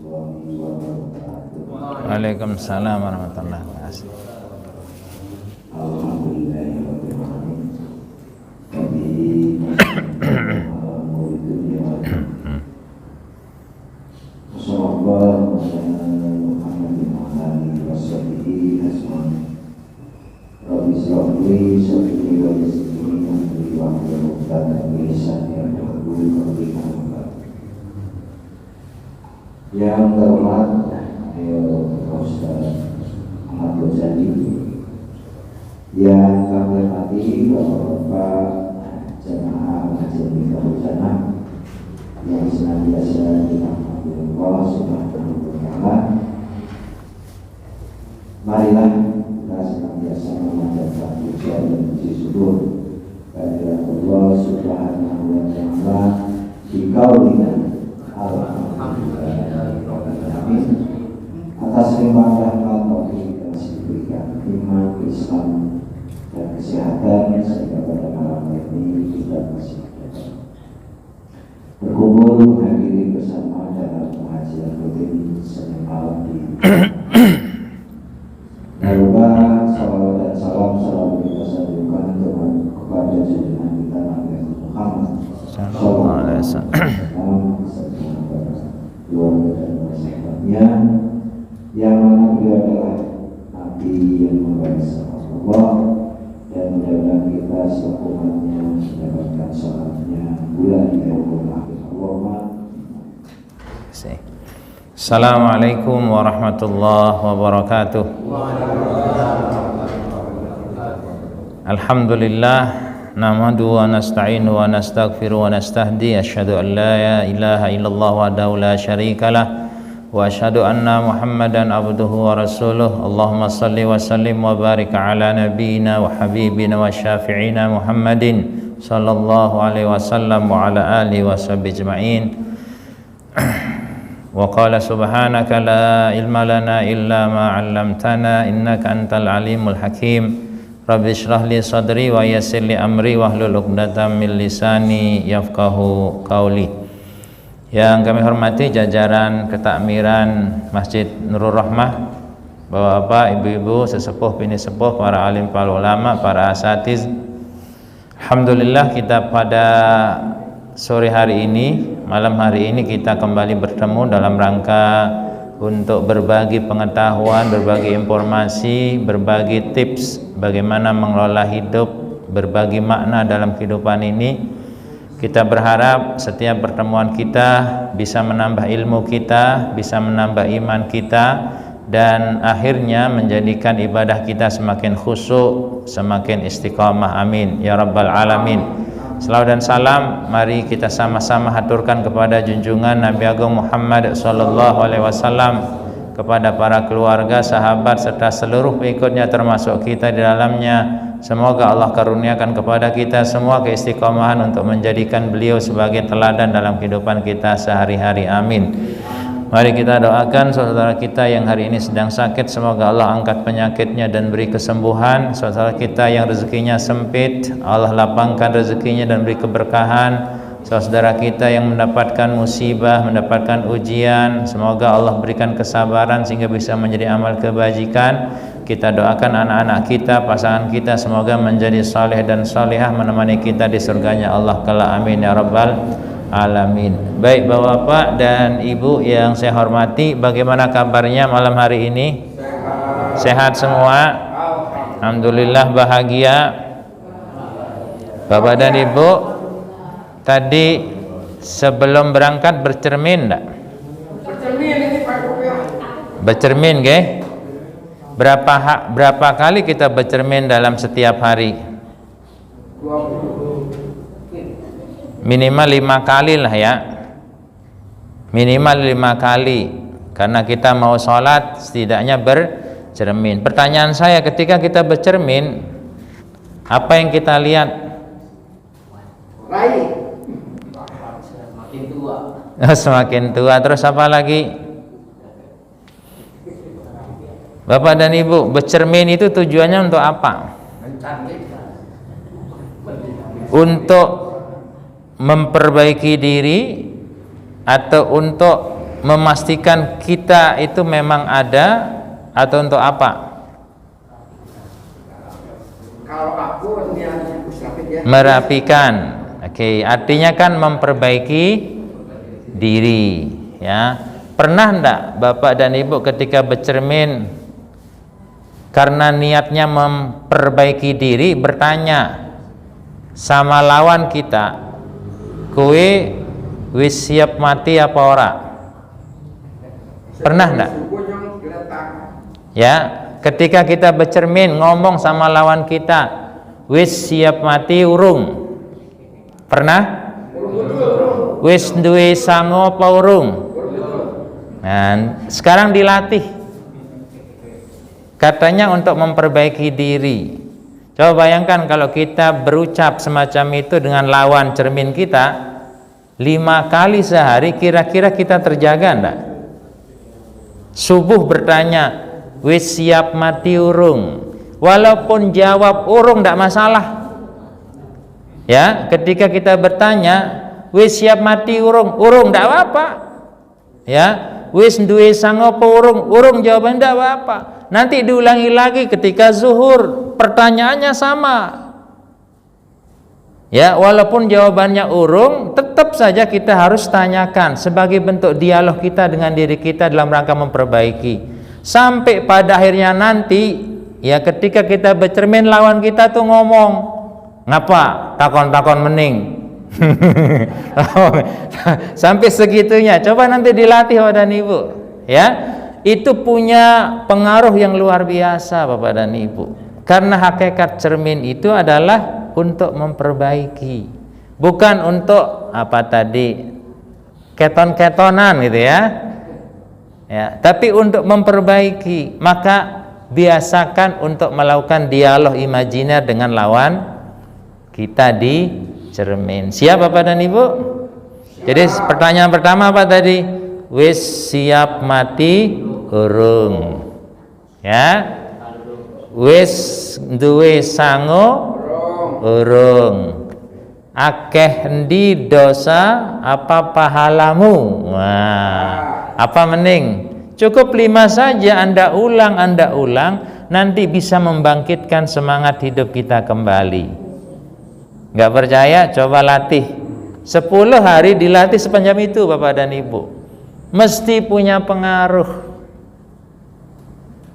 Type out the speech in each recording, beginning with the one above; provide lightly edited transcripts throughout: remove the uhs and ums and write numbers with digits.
Waalaikumsalam warahmatullahi wabarakatuh. Yang terhormat Ustaz Ahmad Ghazali, yang kami hormati Bapak jemaah Majelis Bersama yang senantiasa dirahmati Allah Subhanahu wa Ta'ala. Marilah kita senantiasa memanjatkan puja dan puji syukur kehadirat Allah Subhanahu wa Ta'ala di kaulina atas limpah rahmat taufik dan diberikan iman, Islam dan kesehatan sehingga pada malam ini kita masih berkumpul menghadiri bersama dalam pengajian rutin Senin malam di Naruba. Salawat dan salam selalu kita sampaikan kepada junjungan kita Nabi Muhammad Sallallahu Alaihi Wasallam serta keluarga dan masyarakat yang mana beliau adalah Nabi yang membawa Allah, dan mudah-mudahan kita selakunya mendapatkan salatnya bulan yaumul akhir. Assalamualaikum warahmatullahi wabarakatuh. Alhamdulillah, nahmadu wa nasta'inu wa nastaghfiru wa nastahdi, asyhadu an la ilaha illallah wahdahu la syarikalah wa asyhadu anna Muhammadan abduhu wa rasuluh. Allahumma salli wa sallim wa barik ala nabiyyina wa habibina wa syafi'ina Muhammadin sallallahu alaihi wasallam wa ala alihi wa sahbihi ajma'in. Wa qala subhanaka la ilma lana illa ma 'allamtana innaka antal alimul hakim. Rabbi shrah li sadri wa yassir li amri wahlul 'uqdatam min lisani yafqahu qawli. Yang kami hormati jajaran ketakmiran Masjid Nurul Rahmah, Bapak-bapak, ibu-ibu, sesepuh, bini sepuh, para alim, para ulama, para asatiz. Alhamdulillah, kita pada sore hari ini, malam hari ini kita kembali bertemu dalam rangka untuk berbagi pengetahuan, berbagi informasi, berbagi tips bagaimana mengelola hidup, berbagi makna dalam kehidupan ini. Kita berharap setiap pertemuan kita bisa menambah ilmu kita, bisa menambah iman kita, dan akhirnya menjadikan ibadah kita semakin khusyuk, semakin istiqamah. Amin ya rabbal alamin. Selawat dan salam mari kita sama-sama haturkan kepada junjungan Nabi Agung Muhammad sallallahu alaihi wasallam, kepada para keluarga, sahabat serta seluruh pengikutnya termasuk kita di dalamnya. Semoga Allah karuniakan kepada kita semua keistiqomahan untuk menjadikan beliau sebagai teladan dalam kehidupan kita sehari-hari. Amin. Mari kita doakan saudara kita yang hari ini sedang sakit, semoga Allah angkat penyakitnya dan beri kesembuhan. Saudara kita yang rezekinya sempit, Allah lapangkan rezekinya dan beri keberkahan. Saudara kita yang mendapatkan musibah, mendapatkan ujian, semoga Allah berikan kesabaran sehingga bisa menjadi amal kebajikan. Kita doakan anak-anak kita, pasangan kita, semoga menjadi saleh dan salihah menemani kita di surganya Allah kelak. Amin ya rabbal alamin. Baik bapak-bapak dan ibu yang saya hormati, bagaimana kabarnya malam hari ini? Sehat semua? Alhamdulillah, bahagia. Bapak dan ibu, tadi sebelum berangkat bercermin enggak? Bercermin ini Pak. Bercermin nggih? Berapa kali kita bercermin dalam setiap hari? 20. Minimal 5 kali lah ya. Minimal 5 kali. Karena kita mau sholat setidaknya bercermin. Pertanyaan saya, ketika kita bercermin, apa yang kita lihat? Raih. Semakin tua. Semakin tua. Terus apa lagi? Bapak dan ibu, bercermin itu tujuannya untuk apa? Untuk memperbaiki diri atau untuk memastikan kita itu memang ada atau untuk apa? Kalau aku niat ya. Merapikan. Oke, artinya kan memperbaiki diri, ya. Pernah enggak Bapak dan Ibu ketika bercermin karena niatnya memperbaiki diri bertanya sama lawan kita, kowe wis siap mati apa ora? Pernah enggak? Ya, ketika kita bercermin ngomong sama lawan kita, wis siap mati urung? Pernah? Wis duwe sango apa urung? Nah, sekarang dilatih. Katanya untuk memperbaiki diri. Coba bayangkan kalau kita berucap semacam itu dengan lawan cermin kita 5 kali sehari, kira-kira kita terjaga enggak? Subuh bertanya, wis siap mati urung? Walaupun jawab urung enggak masalah. Ya, ketika kita bertanya, wis siap mati urung? Urung enggak apa-apa. Ya, wis duwe sango apa urung? Urung, jawaban enggak apa-apa. Nanti diulangi lagi ketika zuhur, pertanyaannya sama. Ya, walaupun jawabannya urung, tetap saja kita harus tanyakan sebagai bentuk dialog kita dengan diri kita dalam rangka memperbaiki. Sampai pada akhirnya nanti, ya ketika kita bercermin lawan kita tuh ngomong, ngapa? Takon-takon mening. Sampai segitunya. Coba nanti dilatih Bapak dan Ibu, ya. Itu punya pengaruh yang luar biasa Bapak dan Ibu. Karena hakikat cermin itu adalah untuk memperbaiki, bukan untuk apa tadi keton-ketonan gitu ya. Ya, tapi untuk memperbaiki. Maka biasakan untuk melakukan dialog imajiner dengan lawan kita di cermin. Siap Bapak dan Ibu? Jadi pertanyaan pertama apa tadi? Wis siap mati urung? Ya. Wis duwe sango urung? Akeh endi dosa apa pahalamu? Wah, apa mending? Cukup 5 saja Anda ulang, nanti bisa membangkitkan semangat hidup kita kembali. Nggak percaya? Coba latih 10 hari, dilatih sepanjang itu Bapak dan Ibu, mesti punya pengaruh.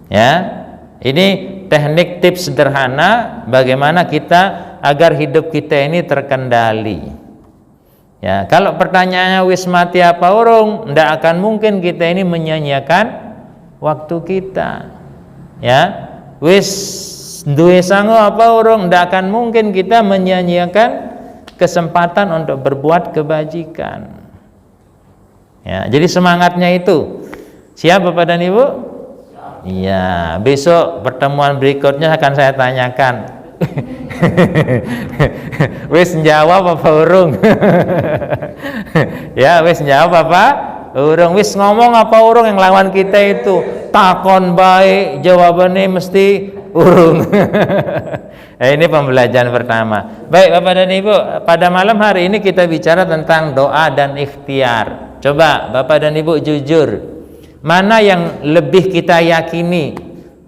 Ya, ini teknik tips sederhana bagaimana kita agar hidup kita ini terkendali. Ya, kalau pertanyaannya wis mati apa urung, ndak akan mungkin kita ini menyanyiakan waktu kita. Ya, wis duwe sango apa urung, ndak akan mungkin kita menyanyiakan kesempatan untuk berbuat kebajikan. Ya, jadi semangatnya itu. Siap Bapak dan Ibu? Iya, besok pertemuan berikutnya akan saya tanyakan. Wis njawab apa urung? Ya, wis njawab apa urung? Wis ngomong apa urung? Yang lawan kita itu takon baik, jawabannya mesti urung. Ini pembelajaran pertama. Baik Bapak dan Ibu, pada malam hari ini kita bicara tentang doa dan ikhtiar. Coba Bapak dan Ibu jujur, mana yang lebih kita yakini,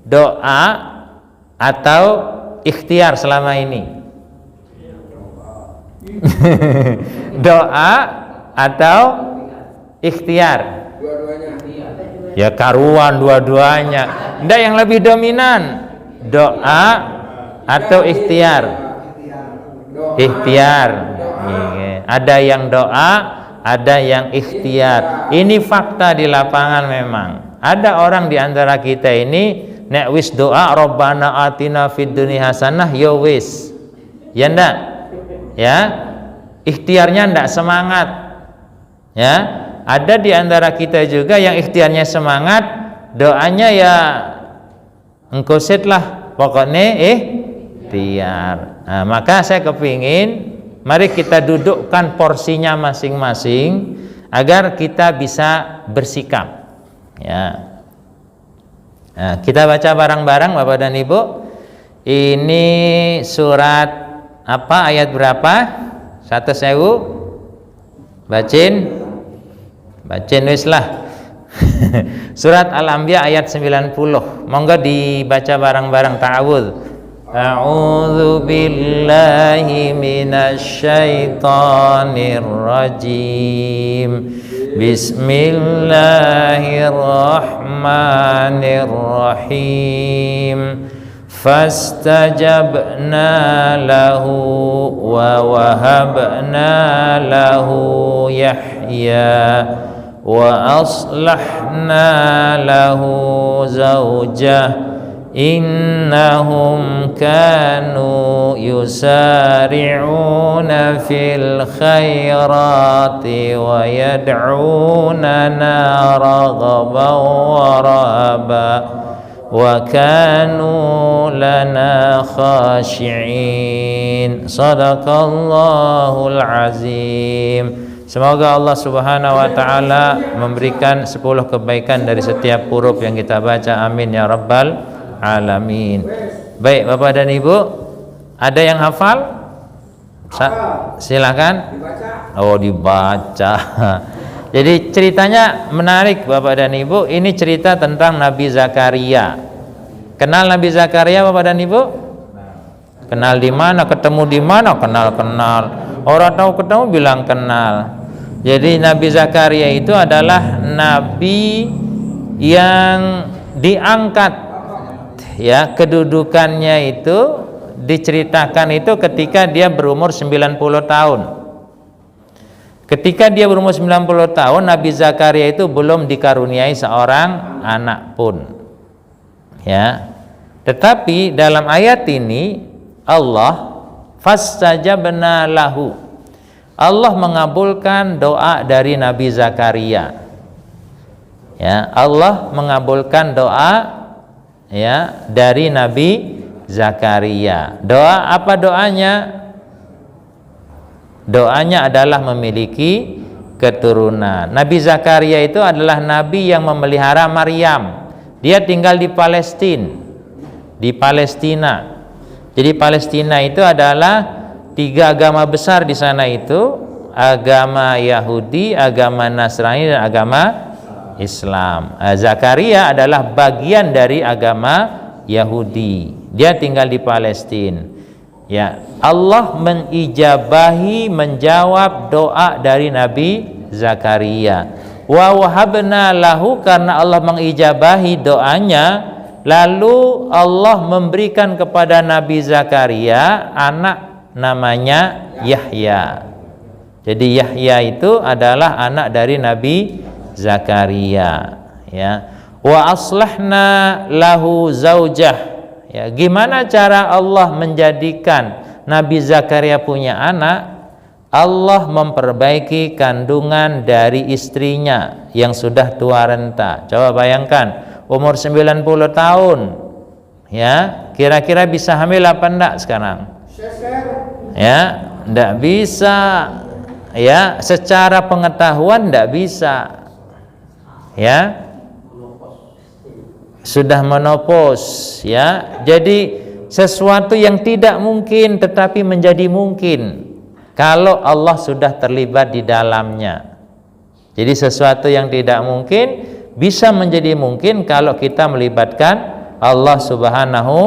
doa atau ikhtiar selama ini? Doa atau ikhtiar? Ya karuan dua-duanya. Nggak, yang lebih dominan doa atau ikhtiar? Ikhtiar. Ada yang doa, ada yang ikhtiar. Ini fakta di lapangan memang. Ada orang di antara kita ini nek wis doa Rabbana atina fid dunya hasanah, ya wis. Ya ndak? Ya. Ikhtiarnya ndak semangat. Ya. Ada di antara kita juga yang ikhtiarnya semangat, doanya ya engkosit lah, pokoknya ikhtiar. Nah, maka saya kepingin mari kita dudukkan porsinya masing-masing agar kita bisa bersikap. Ya. Nah, kita baca bareng-bareng Bapak dan Ibu. Ini surat apa? Ayat berapa? 1.000? Bacin wis lah. Surat Al-Anbiya ayat 90. Monggo dibaca bareng-bareng ta'awudz. A'udzu billahi minasyaitonir rajim. Bismillahirrahmanirrahim. Fastajabna lahu wa wahabna lahu Yahya wa aslahna lahu zawjah innahum kanu yusari'una fil khairati wa yad'unana raghaban wa rahaba wa kanu lana khashi'in. Sadaqallahul azim. Semoga Allah Subhanahu wa taala memberikan 10 kebaikan dari setiap huruf yang kita baca. Amin ya rabbal alamin. Baik Bapak dan Ibu, ada yang hafal? Silakan. Oh, dibaca. Jadi ceritanya menarik Bapak dan Ibu. Ini cerita tentang Nabi Zakaria. Kenal Nabi Zakaria Bapak dan Ibu? Kenal di mana? Ketemu di mana? Kenal. Orang tahu ketemu bilang kenal. Jadi Nabi Zakaria itu adalah nabi yang diangkat, ya, kedudukannya itu diceritakan itu ketika dia berumur 90 tahun. Ketika dia berumur 90 tahun, Nabi Zakaria itu belum dikaruniai seorang anak pun. Ya. Tetapi dalam ayat ini Allah fastajabna lahu. Allah mengabulkan doa dari Nabi Zakaria. Ya, Allah mengabulkan doa, ya, dari Nabi Zakaria. Doa apa doanya? Doanya adalah memiliki keturunan. Nabi Zakaria itu adalah nabi yang memelihara Maryam. Dia tinggal di Palestina. Jadi Palestina itu adalah 3 agama besar di sana itu, agama Yahudi, agama Nasrani, dan agama Islam. Zakaria adalah bagian dari agama Yahudi. Dia tinggal di Palestina. Ya, Allah mengijabahi, menjawab doa dari Nabi Zakaria. Wa wahabna lahu, karena Allah mengijabahi doanya, lalu Allah memberikan kepada Nabi Zakaria anak namanya Yahya. Jadi Yahya itu adalah anak dari Nabi Zakaria, ya. Wa aslahna lahu zaujah. Ya, gimana cara Allah menjadikan Nabi Zakaria punya anak? Allah memperbaiki kandungan dari istrinya yang sudah tua renta. Coba bayangkan, umur 90 tahun, ya, kira-kira bisa hamil apa enggak sekarang? Ya, enggak bisa. Ya, secara pengetahuan enggak bisa. Ya, sudah menopause, ya. Jadi sesuatu yang tidak mungkin tetapi menjadi mungkin kalau Allah sudah terlibat di dalamnya. Jadi sesuatu yang tidak mungkin bisa menjadi mungkin kalau kita melibatkan Allah Subhanahu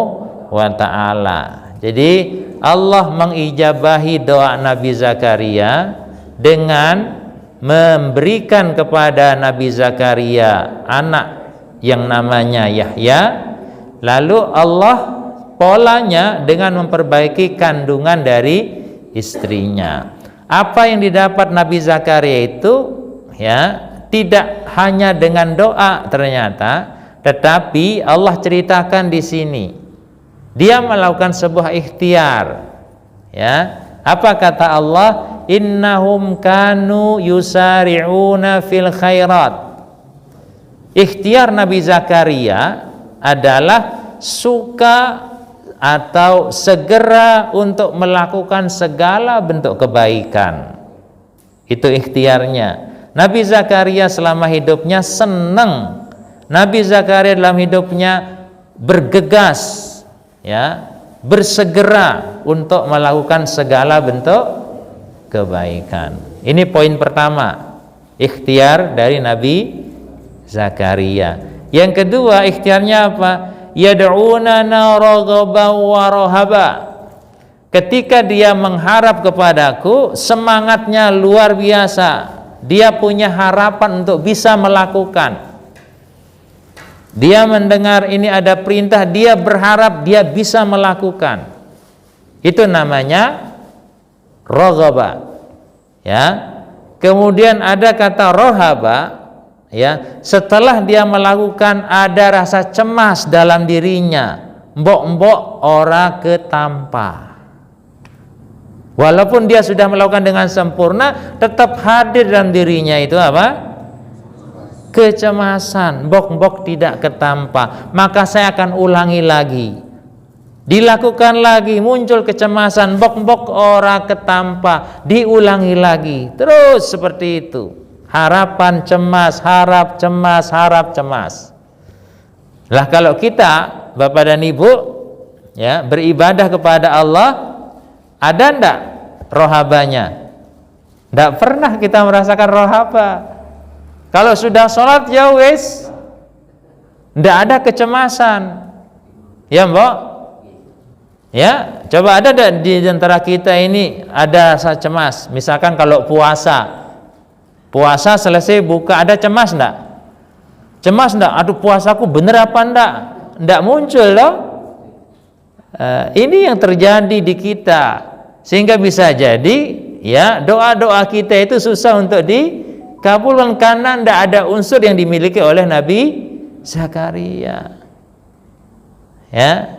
wa taala. Jadi Allah mengijabahi doa Nabi Zakaria dengan memberikan kepada Nabi Zakaria anak yang namanya Yahya. Lalu Allah polanya dengan memperbaiki kandungan dari istrinya. Apa yang didapat Nabi Zakaria itu, ya, tidak hanya dengan doa ternyata, tetapi Allah ceritakan di sini dia melakukan sebuah ikhtiar. Ya, apa kata Allah? Innahum kanu yusari'una fil khairat. Ikhtiar Nabi Zakaria adalah suka atau segera untuk melakukan segala bentuk kebaikan. Itu ikhtiarnya. Nabi Zakaria selama hidupnya senang. Nabi Zakaria dalam hidupnya bergegas, ya, bersegera untuk melakukan segala bentuk kebaikan. Ini poin pertama, ikhtiar dari Nabi Zakaria. Yang kedua ikhtiarnya apa? Yad'unana raghaban wa rahaba. Ketika dia mengharap kepadaku, semangatnya luar biasa. Dia punya harapan untuk bisa melakukan. Dia mendengar ini ada perintah, dia berharap dia bisa melakukan. Itu namanya raghaba. Ya. Kemudian ada kata rohaba, ya, setelah dia melakukan ada rasa cemas dalam dirinya, mbok-mbok ora ketampa. Walaupun dia sudah melakukan dengan sempurna, tetap hadir dalam dirinya itu apa? Kecemasan, mbok-mbok tidak ketampa. Maka saya akan ulangi lagi. Dilakukan lagi, muncul kecemasan, mbok-mbok ora ketampa, diulangi lagi. Terus seperti itu. Harapan cemas, harap cemas, harap cemas. Lah kalau kita, Bapak dan Ibu, ya, beribadah kepada Allah, ada ndak rohabanya? Ndak pernah kita merasakan rohaba. Kalau sudah sholat ya wes, ndak ada kecemasan. Ya Mbok? Ya, coba ada ndak di antara kita ini ada rasa cemas? Misalkan kalau puasa selesai buka, ada cemas ndak? Cemas ndak? Aduh, puasaku bener apa ndak? Ndak muncul loh. Ini yang terjadi di kita, sehingga bisa jadi ya doa-doa kita itu susah untuk dikabulkan karena ndak ada unsur yang dimiliki oleh Nabi Zakaria. Ya,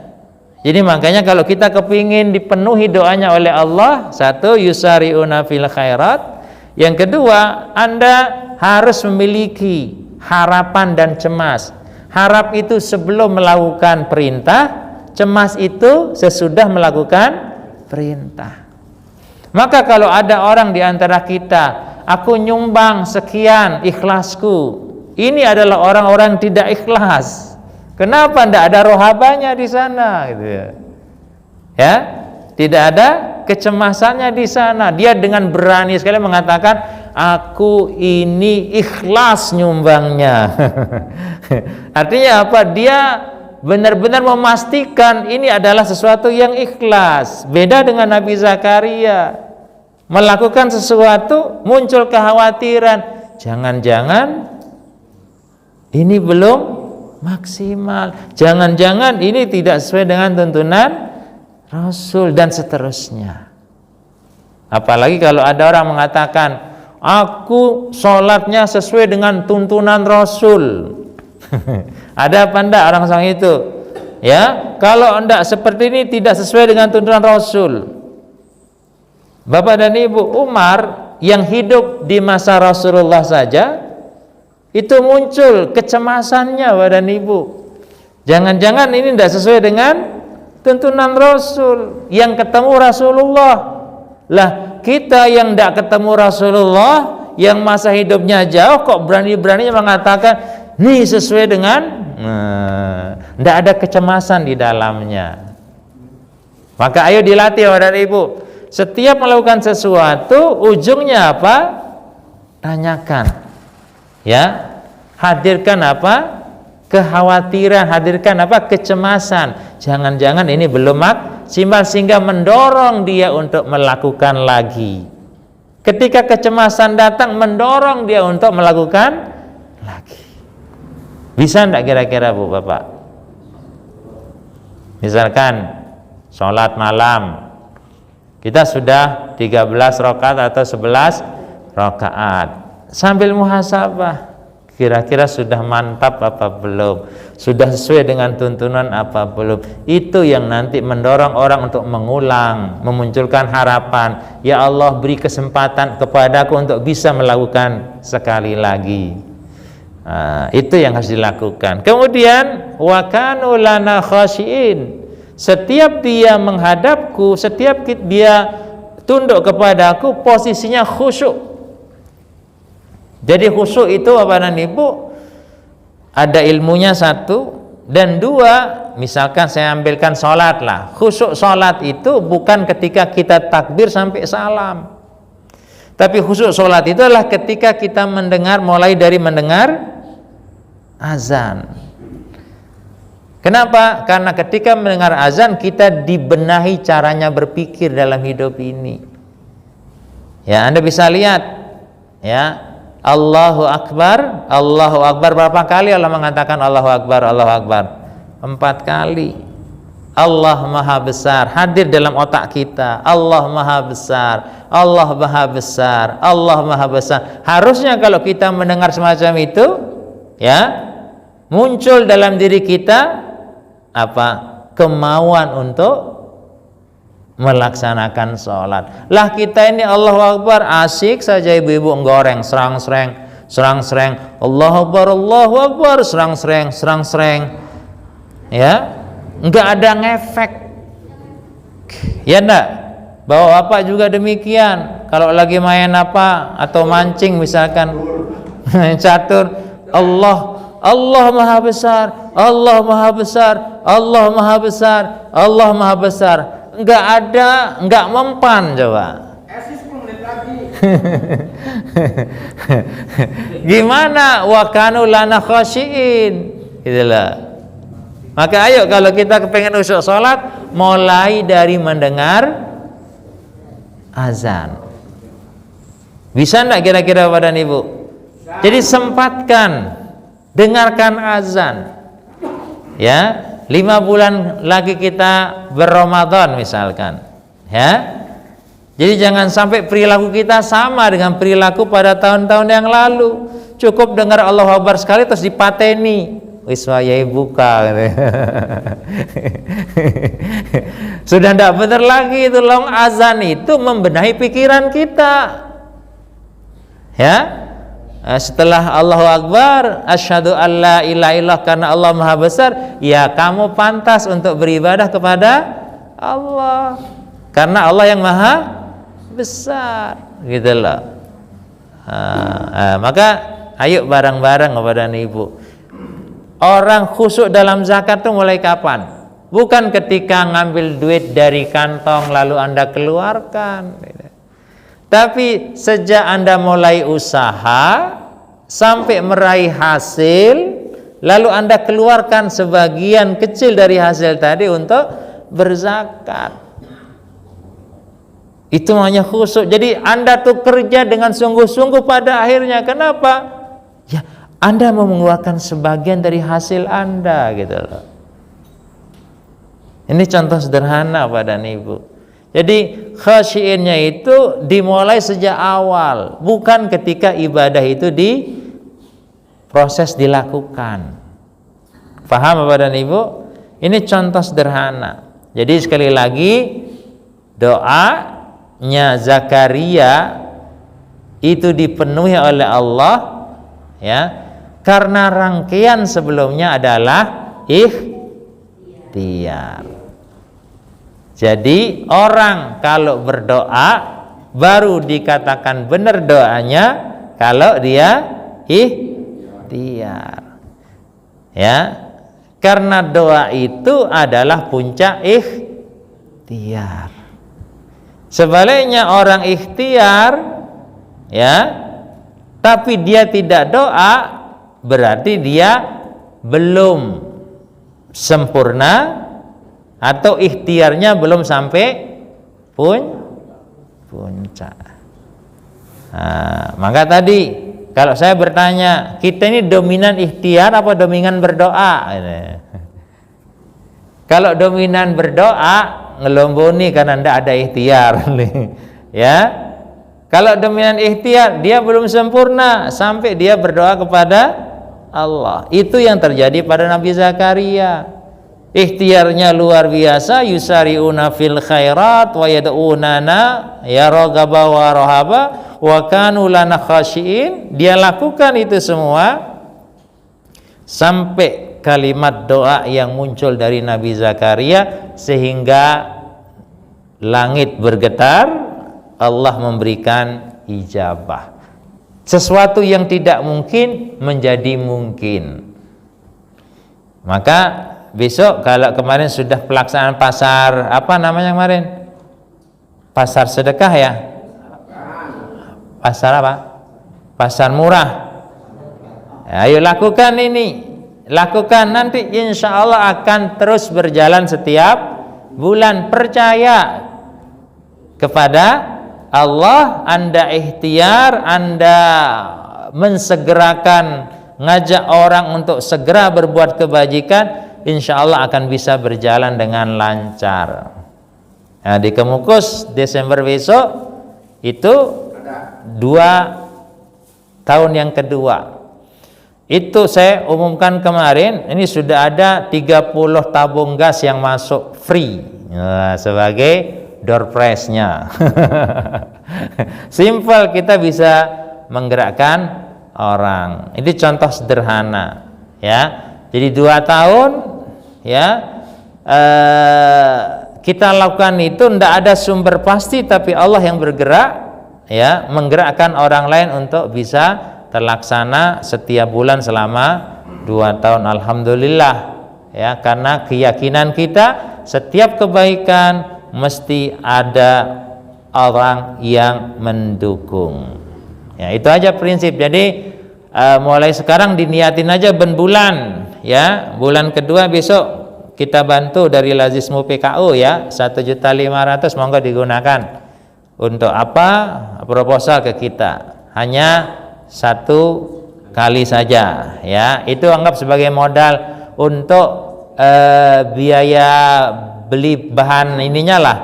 jadi makanya kalau kita kepingin dipenuhi doanya oleh Allah, satu, yusari'una fil khairat. Yang kedua, Anda harus memiliki harapan dan cemas. Harap itu sebelum melakukan perintah, cemas itu sesudah melakukan perintah. Maka kalau ada orang di antara kita, aku nyumbang sekian ikhlasku, ini adalah orang-orang tidak ikhlas. Kenapa tidak ada rohabanya di sana, gitu ya? Ya, tidak ada kecemasannya di sana. Dia dengan berani sekali mengatakan, aku ini ikhlas nyumbangnya. Artinya apa? Dia benar-benar memastikan ini adalah sesuatu yang ikhlas. Beda dengan Nabi Zakaria, melakukan sesuatu muncul kekhawatiran, jangan-jangan ini belum maksimal, jangan-jangan ini tidak sesuai dengan tuntunan Rasul, dan seterusnya. Apalagi kalau ada orang mengatakan, aku sholatnya sesuai dengan tuntunan Rasul. Ada apa enggak orang sang itu? Ya, kalau enggak seperti ini tidak sesuai dengan tuntunan Rasul. Bapak dan Ibu, Umar yang hidup di masa Rasulullah saja itu muncul kecemasannya, Bapak dan Ibu. Jangan-jangan ini tidak sesuai dengan tuntunan Rasul, yang ketemu Rasulullah. Lah, kita yang tidak ketemu Rasulullah, yang masa hidupnya jauh, kok berani-beraninya mengatakan ini sesuai dengan, tidak ada kecemasan di dalamnya. Maka ayo dilatih Bapak dan Ibu. Setiap melakukan sesuatu, ujungnya apa? Tanyakan. Ya, hadirkan apa? Kekhawatiran, hadirkan apa? Kecemasan. Jangan-jangan ini belum maksimal, sehingga mendorong dia untuk melakukan lagi. Ketika kecemasan datang, mendorong dia untuk melakukan lagi. Bisa enggak kira-kira Bu Bapak? Misalkan sholat malam, kita sudah 13 rakaat atau 11 rakaat, sambil muhasabah, kira-kira sudah mantap apa belum, sudah sesuai dengan tuntunan apa belum. Itu yang nanti mendorong orang untuk mengulang, memunculkan harapan, ya Allah beri kesempatan kepadaku untuk bisa melakukan sekali lagi. Itu yang harus dilakukan. Kemudian wa kanu lana khashiin, setiap dia menghadapku, setiap dia tunduk kepadaku, posisinya khusyuk. Jadi khusyuk itu Bapak dan Ibu, ada ilmunya satu, dan dua, misalkan saya ambilkan sholat lah. Khusyuk sholat itu bukan ketika kita takbir sampai salam, tapi khusyuk sholat itu adalah ketika kita mendengar, mulai dari mendengar azan. Kenapa? Karena ketika mendengar azan kita dibenahi caranya berpikir dalam hidup ini. Ya, Anda bisa lihat ya, Allahu Akbar, Allahu Akbar, berapa kali Allah mengatakan Allahu Akbar, Allahu Akbar? 4 kali. Allah Maha Besar hadir dalam otak kita. Allah Maha Besar, Allah Maha Besar, Allah Maha Besar. Harusnya kalau kita mendengar semacam itu, ya, muncul dalam diri kita apa? Kemauan untuk melaksanakan sholat. Lah kita ini Allahu Akbar asik saja, ibu-ibu goreng serang-sereng, Allahu Akbar serang-sereng, ya, nggak ada ngefek, ya enggak? Bawa bapak juga demikian. Kalau lagi main apa atau mancing misalkan catur, Allah Maha Besar, Allah Maha Besar, Allah Maha Besar, Allah Maha Besar. Enggak mempan coba. Esis 10 menit lagi. Gimana? Wa kanu lana khasyiin. Itulah. Maka ayo kalau kita kepengen khusyuk salat, mulai dari mendengar azan. Bisa enggak kira-kira Bapak dan Ibu? Jadi sempatkan dengarkan azan. Ya, 5 bulan lagi kita berRamadan misalkan, ya. Jadi jangan sampai perilaku kita sama dengan perilaku pada tahun-tahun yang lalu. Cukup dengar Allahu Akbar sekali terus dipateni. Wis wayai buka. Sudah tidak benar lagi itu. Long azan itu membenahi pikiran kita. Ya. Setelah Allahu Akbar, asyhadu alla ilaha illallah, karena Allah Maha Besar, ya kamu pantas untuk beribadah kepada Allah karena Allah yang Maha Besar, gitu loh. Maka ayo bareng-bareng kepada Ibu. Orang khusyuk dalam zakat itu mulai kapan? Bukan ketika ngambil duit dari kantong lalu Anda keluarkan. Tapi sejak Anda mulai usaha sampai meraih hasil, lalu Anda keluarkan sebagian kecil dari hasil tadi untuk berzakat. Itu namanya khusyuk. Jadi Anda tuh kerja dengan sungguh-sungguh pada akhirnya. Kenapa? Ya, Anda mau mengeluarkan sebagian dari hasil Anda, gitu loh. Ini contoh sederhana Pak dan Ibu. Jadi khasyiinnya itu dimulai sejak awal, bukan ketika ibadah itu proses dilakukan. Paham Bapak dan Ibu? Ini contoh sederhana. Jadi sekali lagi, doanya Zakaria itu dipenuhi oleh Allah, ya, karena rangkaian sebelumnya adalah ikhtiar. Jadi orang kalau berdoa baru dikatakan benar doanya kalau dia ikhtiar. Ya. Karena doa itu adalah puncak ikhtiar. Sebaliknya orang ikhtiar, ya, tapi dia tidak doa, berarti dia belum sempurna atau ikhtiarnya belum sampai puncak. Maka tadi kalau saya bertanya, kita ini dominan ikhtiar apa dominan berdoa? Kalau dominan berdoa, ngelomboni karena tidak ada ikhtiar. Ya. Kalau dominan ikhtiar, dia belum sempurna sampai dia berdoa kepada Allah. Itu yang terjadi pada Nabi Zakaria. Ikhtiarnya luar biasa, yusari'una fil khairat wa yad'unana ya raghaba wa rahaba wa kanu lana khasyiin. Dia lakukan itu semua sampai kalimat doa yang muncul dari Nabi Zakaria sehingga langit bergetar, Allah memberikan ijabah. Sesuatu yang tidak mungkin menjadi mungkin. Maka besok kalau kemarin sudah pelaksanaan pasar apa namanya kemarin? Pasar sedekah ya? Pasar apa? Pasar murah. Ya, ayo lakukan ini. lakukan, nanti insya Allah akan terus berjalan setiap bulan. Percaya kepada Allah, Anda ikhtiar, Anda mensegerakan, ngajak orang untuk segera berbuat kebajikan, insya Allah akan bisa berjalan dengan lancar. Nah, di Kemukus Desember besok itu 2 tahun yang kedua. Itu saya umumkan kemarin, ini sudah ada 30 tabung gas yang masuk free, sebagai door prize-nya. Simple, kita bisa menggerakkan orang. Ini contoh sederhana, ya. Jadi 2 tahun, ya, kita lakukan itu, tidak ada sumber pasti, tapi Allah yang bergerak, ya, menggerakkan orang lain untuk bisa terlaksana setiap bulan selama 2 tahun. Alhamdulillah, ya, karena keyakinan kita setiap kebaikan mesti ada orang yang mendukung. Ya, itu aja prinsip. Jadi mulai sekarang diniatin aja ben-bulan, ya. Bulan kedua besok kita bantu dari Lazismu PKU, ya, 1.500.000 monggo digunakan untuk apa? Proposal ke kita. Hanya 1 kali saja, ya. Itu anggap sebagai modal untuk biaya beli bahan ininya lah,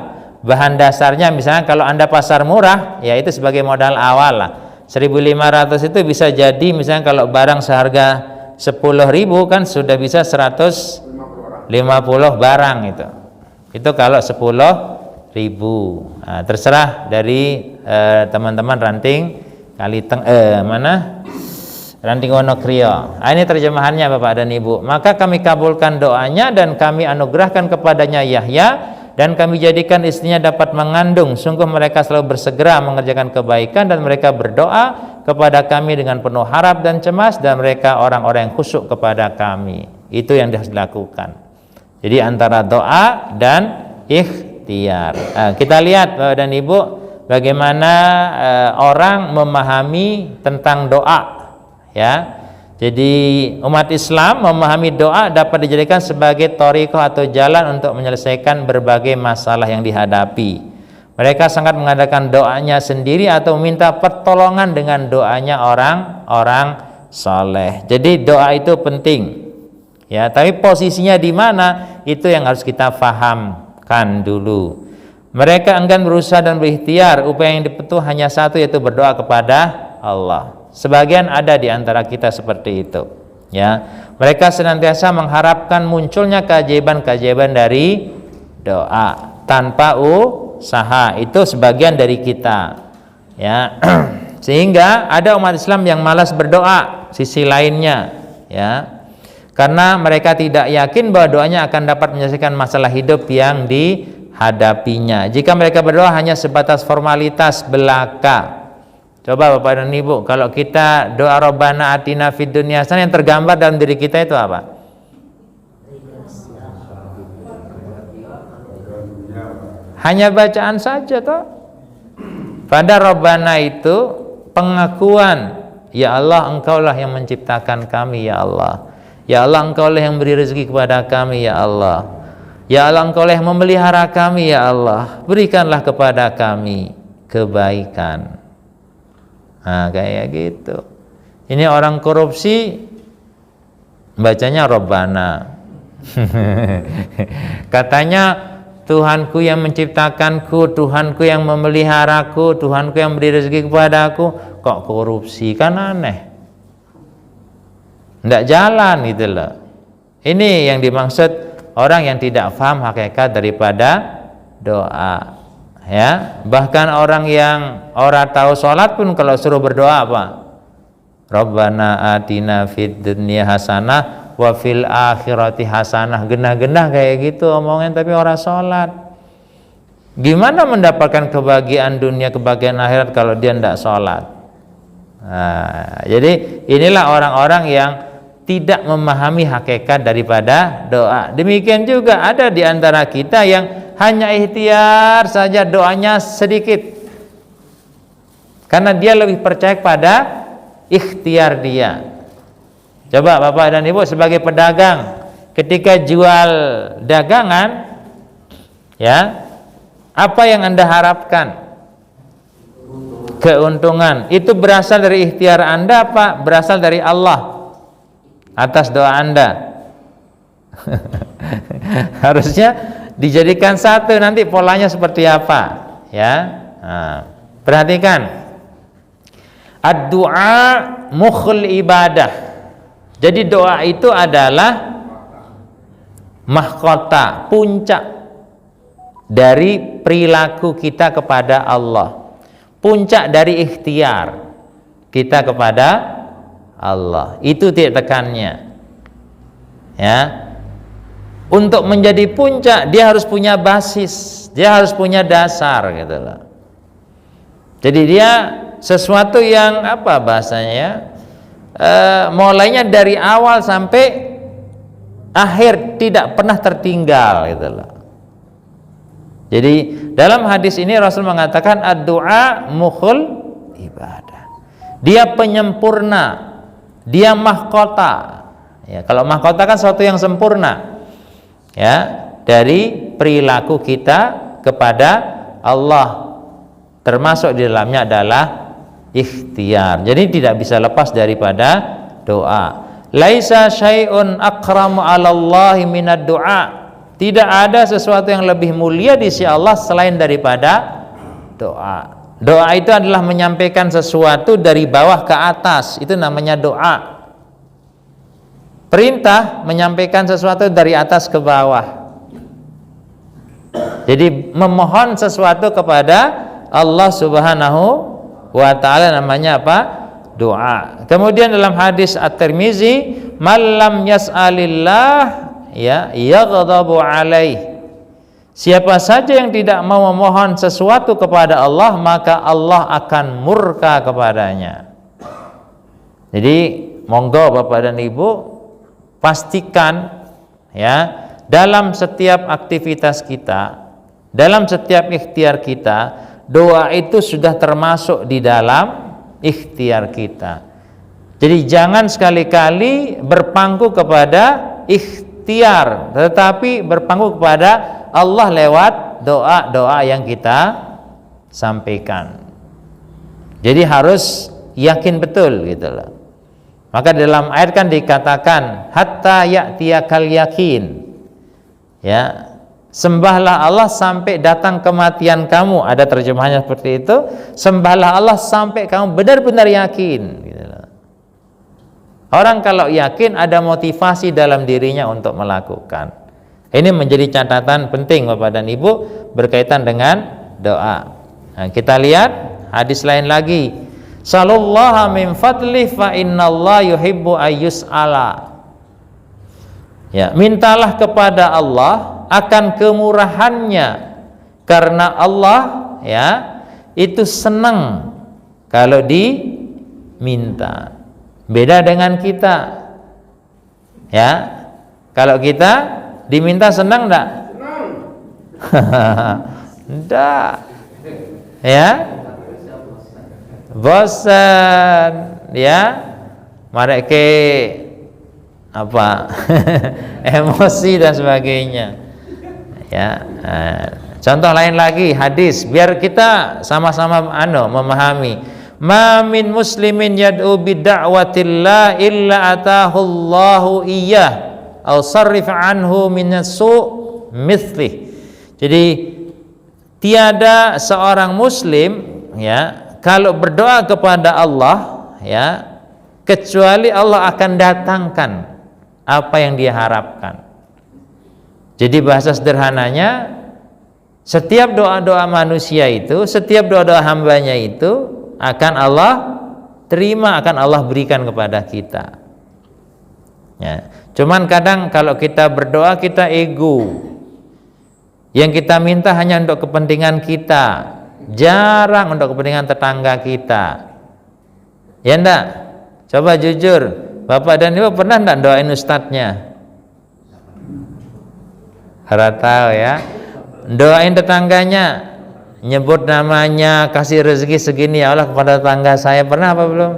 bahan dasarnya. Misalnya kalau Anda pasar murah, ya itu sebagai modal awal lah. 1.500 itu bisa jadi misalnya kalau barang seharga 10.000 kan sudah bisa 150 barang itu. Itu kalau 10.000. Nah, terserah dari teman-teman ranting Ranting Wonokrio. Ini terjemahannya Bapak dan Ibu. Maka kami kabulkan doanya dan kami anugerahkan kepadanya Yahya, dan kami jadikan istrinya dapat mengandung. Sungguh mereka selalu bersegera mengerjakan kebaikan, dan mereka berdoa kepada kami dengan penuh harap dan cemas, dan mereka orang-orang yang khusyuk kepada kami. Itu yang harus dilakukan. Jadi antara doa dan ikhtiar. Kita lihat Bapak dan Ibu, bagaimana orang memahami tentang doa. Ya, jadi umat Islam memahami doa dapat dijadikan sebagai thariqah atau jalan untuk menyelesaikan berbagai masalah yang dihadapi. Mereka sangat mengadakan doanya sendiri atau meminta pertolongan dengan doanya orang-orang saleh. Jadi doa itu penting, ya. Tapi posisinya di mana itu yang harus kita fahamkan dulu. Mereka enggan berusaha dan berikhtiar. Upaya yang dipetuh hanya satu, yaitu berdoa kepada Allah. Sebagian ada di antara kita seperti itu, ya. Mereka senantiasa mengharapkan munculnya keajaiban-keajaiban dari doa tanpa usaha. Itu sebagian dari kita, ya. Sehingga ada umat Islam yang malas berdoa sisi lainnya, ya. Karena mereka tidak yakin bahwa doanya akan dapat menyelesaikan masalah hidup yang dihadapinya. Jika mereka berdoa hanya sebatas formalitas belaka. Coba Bapak dan Ibu, kalau kita doa Rabbana atina fid dunya hasanah, yang tergambar dalam diri kita itu apa? Hanya bacaan saja toh. Pada Rabbana itu pengakuan, ya Allah, Engkaulah yang menciptakan kami, ya Allah. Ya Allah, Engkaulah yang beri rezeki kepada kami, ya Allah. Ya Allah, Engkaulah yang memelihara kami, ya Allah. Berikanlah kepada kami kebaikan. Nah, kayak gitu. Ini orang korupsi bacanya Rabbana. Katanya Tuhanku yang menciptakanku, Tuhanku yang memeliharaku, Tuhanku yang beri rezeki kepadaku. Kok korupsi? Kan aneh. Tidak jalan gitu loh. Ini yang dimaksud orang yang tidak paham hakikat daripada doa. Ya, bahkan orang yang orang tahu sholat pun kalau suruh berdoa apa? Rabbana atina fid dunya hasanah wa fil akhirati hasanah. Genah-genah kayak gitu omongin tapi orang sholat. Gimana mendapatkan kebahagiaan dunia, kebahagiaan akhirat kalau dia tidak sholat? Nah, jadi inilah orang-orang yang tidak memahami hakikat daripada doa. Demikian juga ada di antara kita yang hanya ikhtiar saja, doanya sedikit, karena dia lebih percaya pada ikhtiar dia, Coba Bapak dan Ibu sebagai pedagang, ketika jual dagangan, ya, apa yang Anda harapkan? Keuntungan. Itu berasal dari ikhtiar Anda apa berasal dari Allah atas doa Anda? Harusnya dijadikan satu, nanti polanya seperti apa, ya. Nah, perhatikan, ad-du'a mukhul ibadah. Jadi doa itu adalah mahkota, puncak dari perilaku kita kepada Allah, puncak dari ikhtiar kita kepada Allah. Itu titik tekannya, ya. Untuk menjadi puncak dia harus punya basis, dia harus punya dasar gitu loh. Jadi dia sesuatu yang apa bahasanya ya, mulainya dari awal sampai akhir tidak pernah tertinggal gitu loh. Jadi dalam hadis ini Rasul mengatakan ad-du'a mukhul ibadah. Dia penyempurna, dia mahkota. Ya, kalau mahkota kan sesuatu yang sempurna, ya, dari perilaku kita kepada Allah, termasuk di dalamnya adalah ikhtiar. Jadi tidak bisa lepas daripada doa. Laisa syai'un akramu 'alallahi minad du'a. Tidak ada sesuatu yang lebih mulia di sisi Allah selain daripada doa. Doa itu adalah menyampaikan sesuatu dari bawah ke atas, itu namanya doa. Perintah menyampaikan sesuatu dari atas ke bawah. Jadi memohon sesuatu kepada Allah Subhanahu wa ta'ala namanya apa? Doa. Kemudian dalam hadis At-Tirmizi, "Man lam yas'alillah ya yaghdabu alaih." Siapa saja yang tidak mau memohon sesuatu kepada Allah, maka Allah akan murka kepadanya. Jadi monggo Bapak dan Ibu, pastikan ya, dalam setiap aktivitas kita, dalam setiap ikhtiar kita, doa itu sudah termasuk di dalam ikhtiar kita. Jadi jangan sekali-kali berpangku kepada ikhtiar, tetapi berpangku kepada Allah lewat doa-doa yang kita sampaikan. Jadi harus yakin betul gitu loh. Maka dalam ayat kan dikatakan hatta ya'tiyakal yakin. Ya, sembahlah Allah sampai datang kematian kamu. Ada terjemahannya seperti itu. Sembahlah Allah sampai kamu benar-benar yakin gitu loh. Orang kalau yakin ada motivasi dalam dirinya untuk melakukan. Ini menjadi catatan penting Bapak dan Ibu berkaitan dengan doa. Nah, kita lihat hadis lain lagi. Sallallahu min fadli fa innallaha yuhibbu ayyus'ala. Ya, mintalah kepada Allah akan kemurahannya, karena Allah ya itu senang kalau diminta. Beda dengan kita. Ya. Kalau kita diminta senang enggak? Enggak. Ya. Bosan, ya. Mereka apa? Emosi dan sebagainya. Ya. Contoh lain lagi hadis, biar kita sama-sama memahami. Ma min muslimin yad'u bid'awatillah illa atahu Allahu iyyah aw sarrif anhu minassu' mithlih. Jadi tiada seorang muslim ya kalau berdoa kepada Allah ya kecuali Allah akan datangkan apa yang dia harapkan. Jadi bahasa sederhananya, setiap doa-doa manusia itu, setiap doa-doa hambanya itu akan Allah terima, akan Allah berikan kepada kita. Ya. Cuman kadang kalau kita berdoa kita ego. Yang kita minta hanya untuk kepentingan kita, jarang untuk kepentingan tetangga kita. Ya enggak? Coba jujur, Bapak dan Ibu pernah enggak doain ustadznya? Harap tahu ya. Doain tetangganya, nyebut namanya, kasih rezeki segini ya Allah kepada tetangga saya, pernah apa belum?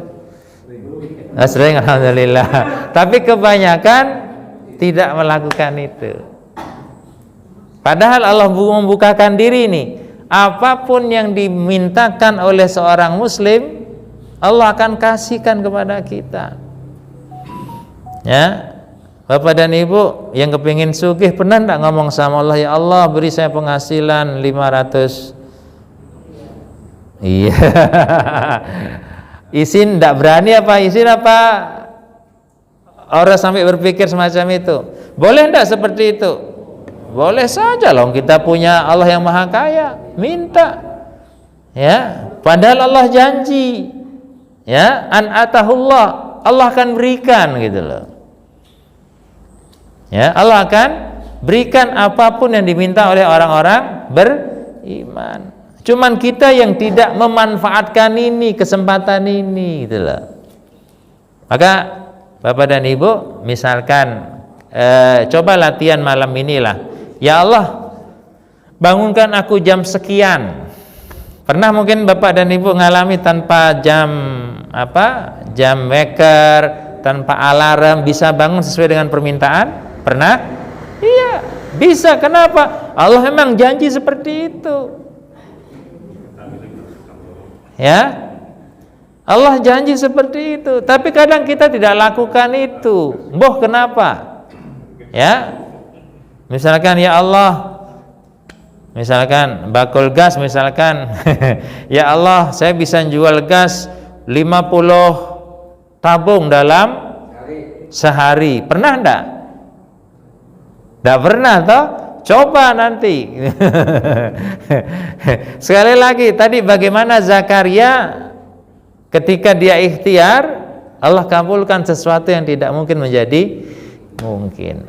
Sering, alhamdulillah. Tapi kebanyakan tidak melakukan itu. Padahal Allah membukakan diri nih. Apapun yang dimintakan oleh seorang muslim, Allah akan kasihkan kepada kita. Ya, Bapak dan Ibu yang kepingin sugih, pernah enggak ngomong sama Allah, ya Allah beri saya penghasilan 500? Iya. Izin enggak berani apa? Izin apa? Orang sampai berpikir semacam itu. Boleh enggak seperti itu? Boleh saja loh, kita punya Allah yang maha kaya, minta. Ya, padahal Allah janji. Ya, an atahullah, Allah akan berikan gitu loh. Ya, Allah akan berikan apapun yang diminta oleh orang-orang beriman. Cuman kita yang tidak memanfaatkan ini, kesempatan ini gitu loh. Maka Bapak dan Ibu, misalkan coba latihan malam inilah. Ya Allah, bangunkan aku jam sekian. Pernah mungkin Bapak dan Ibu ngalami tanpa jam jam waker, tanpa alarm bisa bangun sesuai dengan permintaan? Pernah? Iya, bisa. Kenapa? Allah memang janji seperti itu. Ya, Allah janji seperti itu. Tapi kadang kita tidak lakukan itu. Boh, kenapa? Ya, misalkan ya Allah, misalkan bakul gas, misalkan ya Allah saya bisa jual gas 50 tabung dalam sehari. Pernah enggak? Enggak pernah toh? Coba nanti. Sekali lagi, tadi bagaimana Zakaria ketika dia ikhtiar, Allah kabulkan sesuatu yang tidak mungkin menjadi mungkin.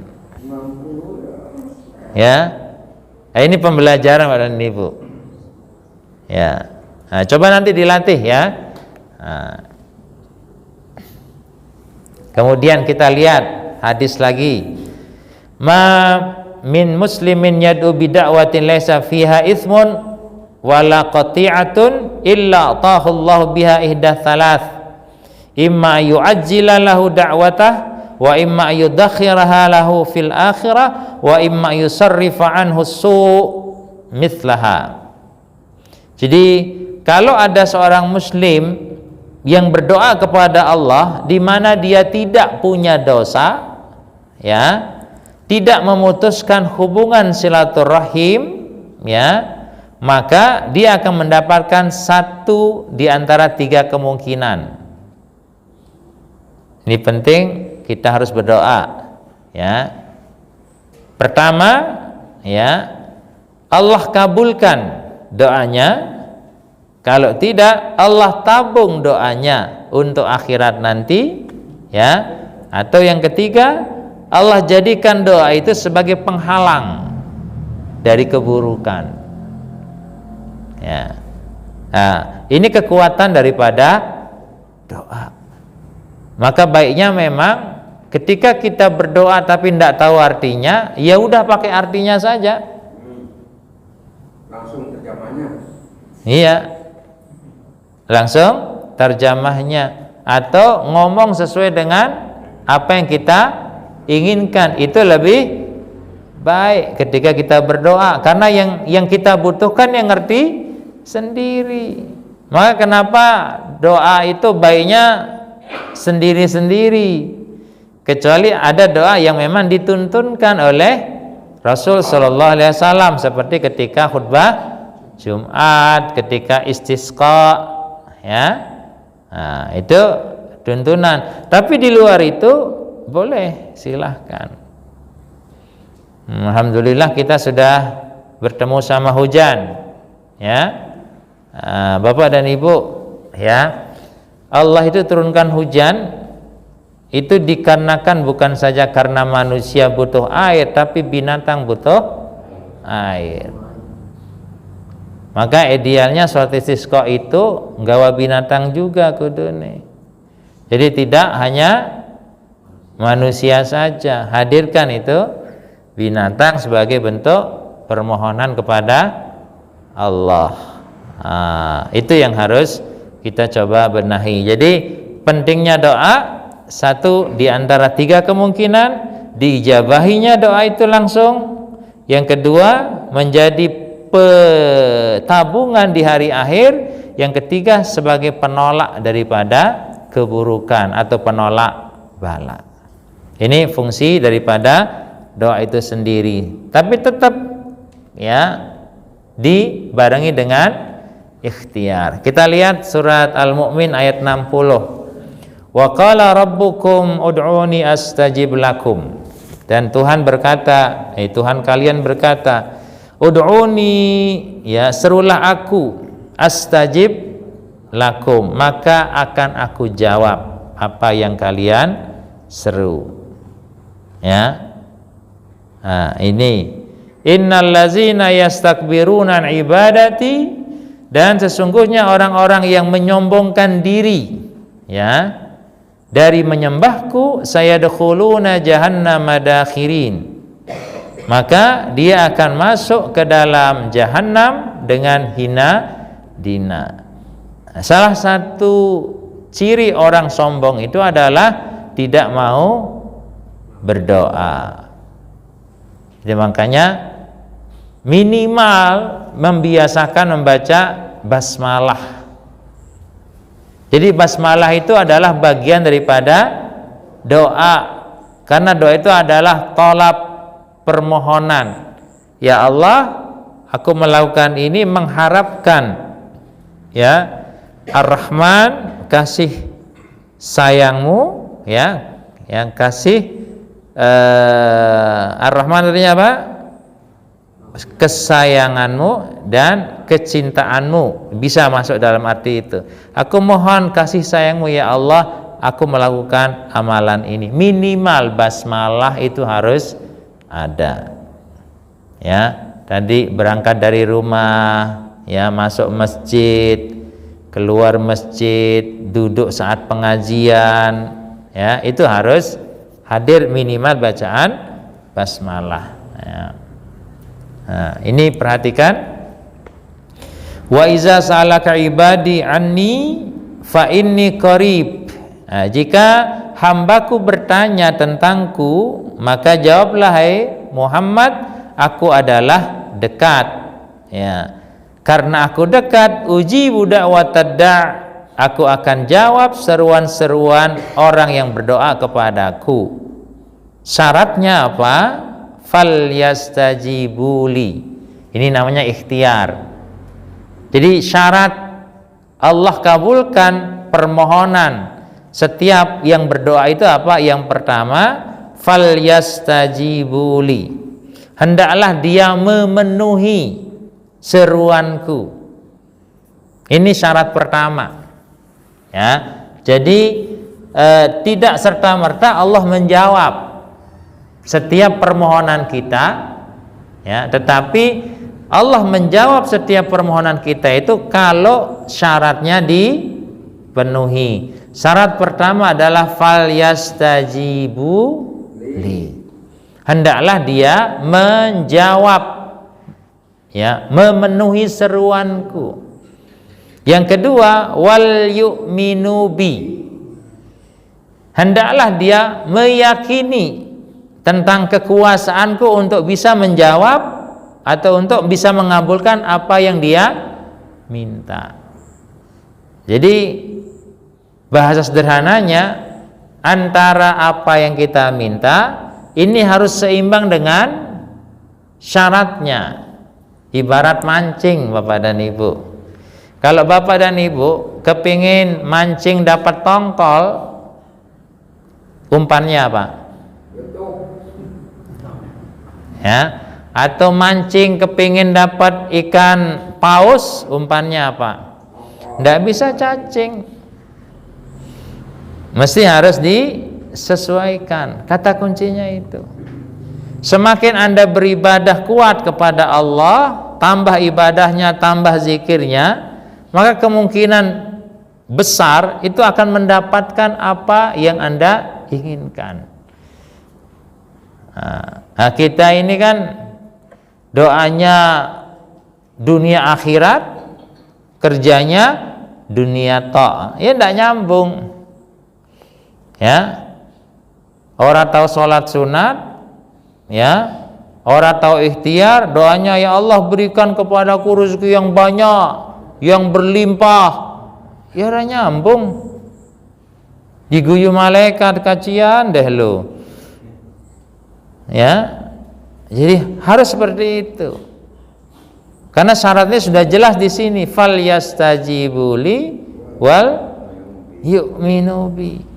Ya, ini pembelajaran Pak dan Ibu. Ya, nah, coba nanti dilatih ya. Nah. Kemudian kita lihat hadis lagi. Ma min muslimin yad'u bid'awatin laysa fiha ithmun wala qati'atun illa atahullahu biha ihda thalath, imma yu'ajjila lahu da'watah wa imma yudakhiraha lahu fil akhirah wa imma yusarrifa anhu su' mithlaha. Jadi kalau ada seorang muslim yang berdoa kepada Allah di mana dia tidak punya dosa, ya, tidak memutuskan hubungan silaturahim, ya, maka dia akan mendapatkan satu di antara 3 kemungkinan. Ini penting, kita harus berdoa, ya. Pertama, ya, Allah kabulkan doanya. Kalau tidak, Allah tabung doanya untuk akhirat nanti, ya. Atau yang ketiga, Allah jadikan doa itu sebagai penghalang dari keburukan. Ya. Nah, ini kekuatan daripada doa. Maka baiknya memang ketika kita berdoa tapi tidak tahu artinya, ya udah pakai artinya saja. Langsung terjemahnya. Iya. Langsung terjemahnya atau ngomong sesuai dengan apa yang kita inginkan, itu lebih baik ketika kita berdoa, karena yang kita butuhkan yang ngerti sendiri. Maka kenapa doa itu baiknya sendiri-sendiri, kecuali ada doa yang memang dituntunkan oleh Rasul Shallallahu Alaihi Wasallam, seperti ketika khutbah Jumat, ketika istisqa, ya. Nah, itu tuntunan. Tapi di luar itu boleh, silahkan. Alhamdulillah kita sudah bertemu sama hujan, ya. Bapak dan Ibu, ya, Allah itu turunkan hujan itu dikarenakan bukan saja karena manusia butuh air, tapi binatang butuh air. Maka idealnya sholat istisqa itu nggawa binatang juga kudune. Jadi tidak hanya manusia saja, hadirkan itu binatang sebagai bentuk permohonan kepada Allah. Itu yang harus kita coba benahi. Jadi pentingnya doa satu di antara 3 kemungkinan, diijabahinya doa itu langsung. Yang kedua, menjadi tabungan di hari akhir. Yang ketiga, sebagai penolak daripada keburukan atau penolak bala. Ini fungsi daripada doa itu sendiri. Tapi tetap ya dibarengi dengan ikhtiar. Kita lihat surat Al-Mu'min ayat 60. Wa qala rabbukum ud'uni astajib lakum. Dan Tuhan berkata, Tuhan kalian berkata, ud'uni, ya, serulah aku, astajib lakum, maka akan aku jawab apa yang kalian seru. Ya. Nah, ini innal ladzina yastakbiruna an ibadati, dan sesungguhnya orang-orang yang menyombongkan diri, ya, dari menyembahku, sayadkhuluna jahannam madakhirin, maka dia akan masuk ke dalam jahanam dengan hina dina. Salah satu ciri orang sombong itu adalah tidak mau berdoa. Jadi makanya minimal membiasakan membaca basmalah. Jadi basmalah itu adalah bagian daripada doa, karena doa itu adalah tolab, permohonan. Ya Allah, aku melakukan ini mengharapkan, ya, Ar-Rahman, kasih sayangmu, ya, yang kasih Ar-Rahman artinya apa? Kesayanganmu dan kecintaanmu, bisa masuk dalam arti itu. Aku mohon kasih sayangmu ya Allah, aku melakukan amalan ini. Minimal basmalah itu harus ada. Ya, tadi berangkat dari rumah, ya, masuk masjid, keluar masjid, duduk saat pengajian, ya, itu harus hadir minimal bacaan basmalah. Ya. Nah, ini perhatikan. Wa iza sa'alaka ibadi anni fa inni qarib. Nah, jika hambaku bertanya tentangku, maka jawablah hai Muhammad, aku adalah dekat. Ya. Karena aku dekat, ujibu da'watad da', aku akan jawab seruan-seruan orang yang berdoa kepadaku. Syaratnya apa? Fal yastajibuli. Ini namanya ikhtiar. Jadi syarat Allah kabulkan permohonan setiap yang berdoa itu apa? Yang pertama, fal yastajibuli, hendaklah dia memenuhi seruanku. Ini syarat pertama. Ya, jadi tidak serta-merta Allah menjawab setiap permohonan kita, ya, tetapi Allah menjawab setiap permohonan kita itu kalau syaratnya dipenuhi. Syarat pertama adalah fal yastajibu li, hendaklah dia menjawab, ya, memenuhi seruanku. Yang kedua, wal yu'minu bi, hendaklah dia meyakini tentang kekuasaanku untuk bisa menjawab atau untuk bisa mengabulkan apa yang dia minta. Jadi bahasa sederhananya, antara apa yang kita minta ini harus seimbang dengan syaratnya. Ibarat mancing, Bapak dan Ibu. Kalau Bapak dan Ibu kepingin mancing dapat tongkol, umpannya apa? Ya, atau mancing kepingin dapat ikan paus, umpannya apa? Tidak bisa cacing, mesti harus disesuaikan. Kata kuncinya itu. Semakin Anda beribadah kuat kepada Allah, tambah ibadahnya, tambah zikirnya, maka kemungkinan besar itu akan mendapatkan apa yang Anda inginkan. Nah, kita ini kan doanya dunia akhirat, kerjanya dunia tok, ya tidak nyambung. Ya. Orang tahu sholat sunat, ya. Orang tahu ikhtiar, doanya ya Allah berikan kepadaku rezeki yang banyak, yang berlimpah. Ya ora nyambung. Diguyu malaikat kacian deh lo. Ya. Jadi harus seperti itu. Karena syaratnya sudah jelas di sini, fal yastajibuli wal yu'minu bi.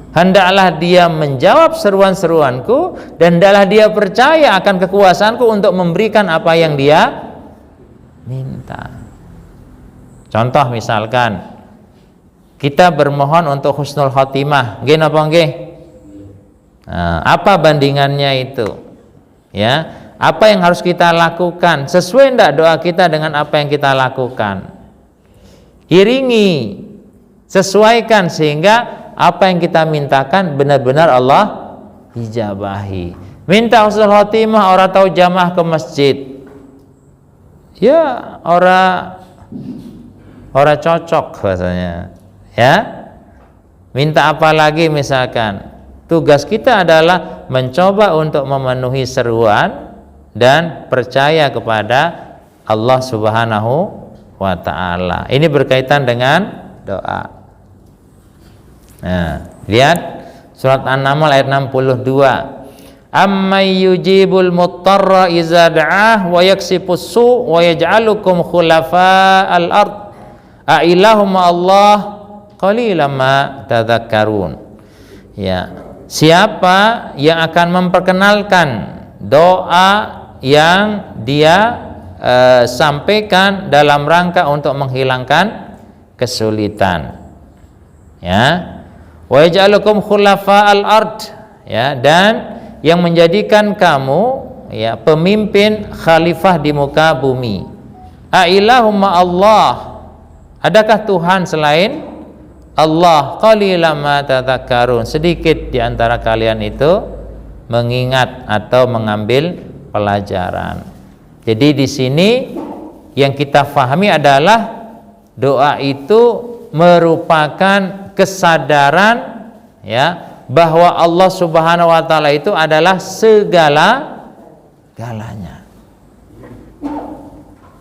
Hendaklah dia menjawab seruan-seruanku dan hendaklah dia percaya akan kekuasaanku untuk memberikan apa yang dia minta. Contoh misalkan kita bermohon untuk husnul khotimah, nggih napa nggih? Nah, apa bandingannya itu? Ya, apa yang harus kita lakukan? Sesuai enggak doa kita dengan apa yang kita lakukan? Iringi, sesuaikan sehingga apa yang kita mintakan benar-benar Allah ijabahi. Minta husnul khotimah orang tahu jamaah ke masjid, ya orang cocok bahasanya. Ya, minta apa lagi misalkan? Tugas kita adalah mencoba untuk memenuhi seruan dan percaya kepada Allah Subhanahu wa ta'ala. Ini berkaitan dengan doa. Nah, lihat surat An-Naml ayat 62. Amman yujibul muttarra iza da'ah wa yaksifus su' wa yaj'alukum khulafa'al ard. A ilahum Allah qalilan ma tadhakkarun. Ya, siapa yang akan memperkenalkan doa yang dia sampaikan dalam rangka untuk menghilangkan kesulitan? Ya. Wa yaj'alukum khulafa'al ard, ya, dan yang menjadikan kamu, ya, pemimpin khalifah di muka bumi. A ilahum ma Allah, adakah Tuhan selain Allah? Qalilan ma tadhakkarun, sedikit di antara kalian itu mengingat atau mengambil pelajaran. Jadi di sini yang kita fahami adalah doa itu merupakan kesadaran, ya, bahwa Allah Subhanahu wa ta'ala itu adalah segala-galanya.